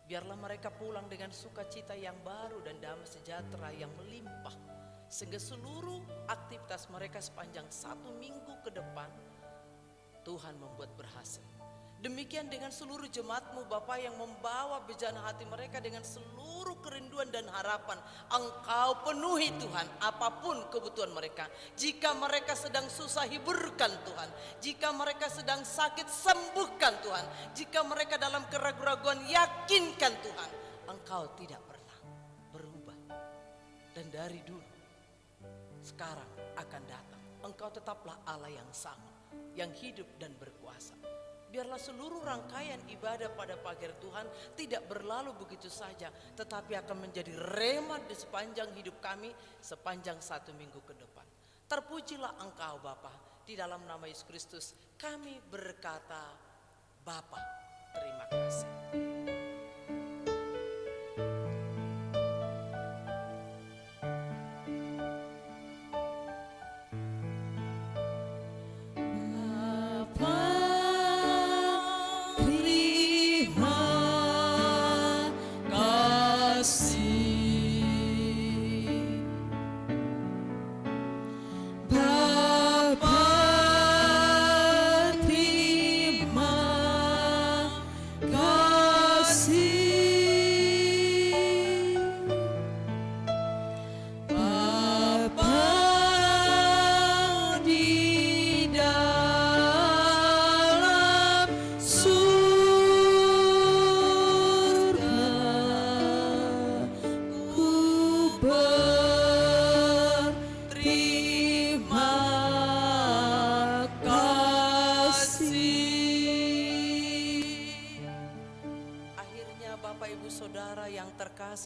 S6: Biarlah mereka pulang dengan sukacita yang baru dan damai sejahtera yang melimpah. Sehingga seluruh aktivitas mereka sepanjang 1 minggu ke depan Tuhan membuat berhasil. Demikian dengan seluruh jemaatmu Bapak yang membawa bejana hati mereka dengan seluruh kerinduan dan harapan. Engkau penuhi Tuhan apapun kebutuhan mereka. Jika mereka sedang susah, hiburkan Tuhan. Jika mereka sedang sakit, sembuhkan Tuhan. Jika mereka dalam keraguan-raguan, yakinkan Tuhan. Engkau tidak pernah berubah. Dan dari dulu, sekarang akan datang. Engkau tetaplah Allah yang sama, yang hidup dan berkuasa. Biarlah seluruh rangkaian ibadah pada pagi hari Tuhan tidak berlalu begitu saja, tetapi akan menjadi rema di sepanjang hidup kami sepanjang 1 minggu ke depan. Terpujilah Engkau Bapa, di dalam nama Yesus Kristus kami berkata, Bapa, terima kasih.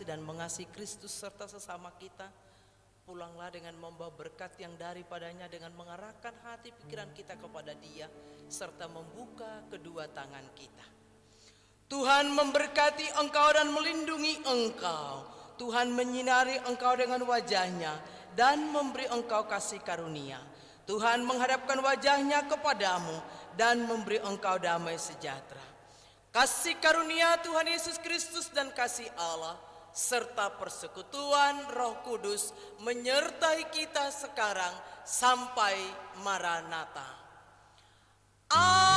S6: Dan mengasihi Kristus serta sesama kita, pulanglah dengan membawa berkat yang daripadanya, dengan mengarahkan hati pikiran kita kepada Dia serta membuka kedua tangan kita. Tuhan memberkati engkau dan melindungi engkau. Tuhan menyinari engkau dengan wajahnya dan memberi engkau kasih karunia. Tuhan menghadapkan wajahnya kepadamu dan memberi engkau damai sejahtera. Kasih karunia Tuhan Yesus Kristus dan kasih Allah serta persekutuan Roh Kudus menyertai kita sekarang sampai Maranatha. Amin.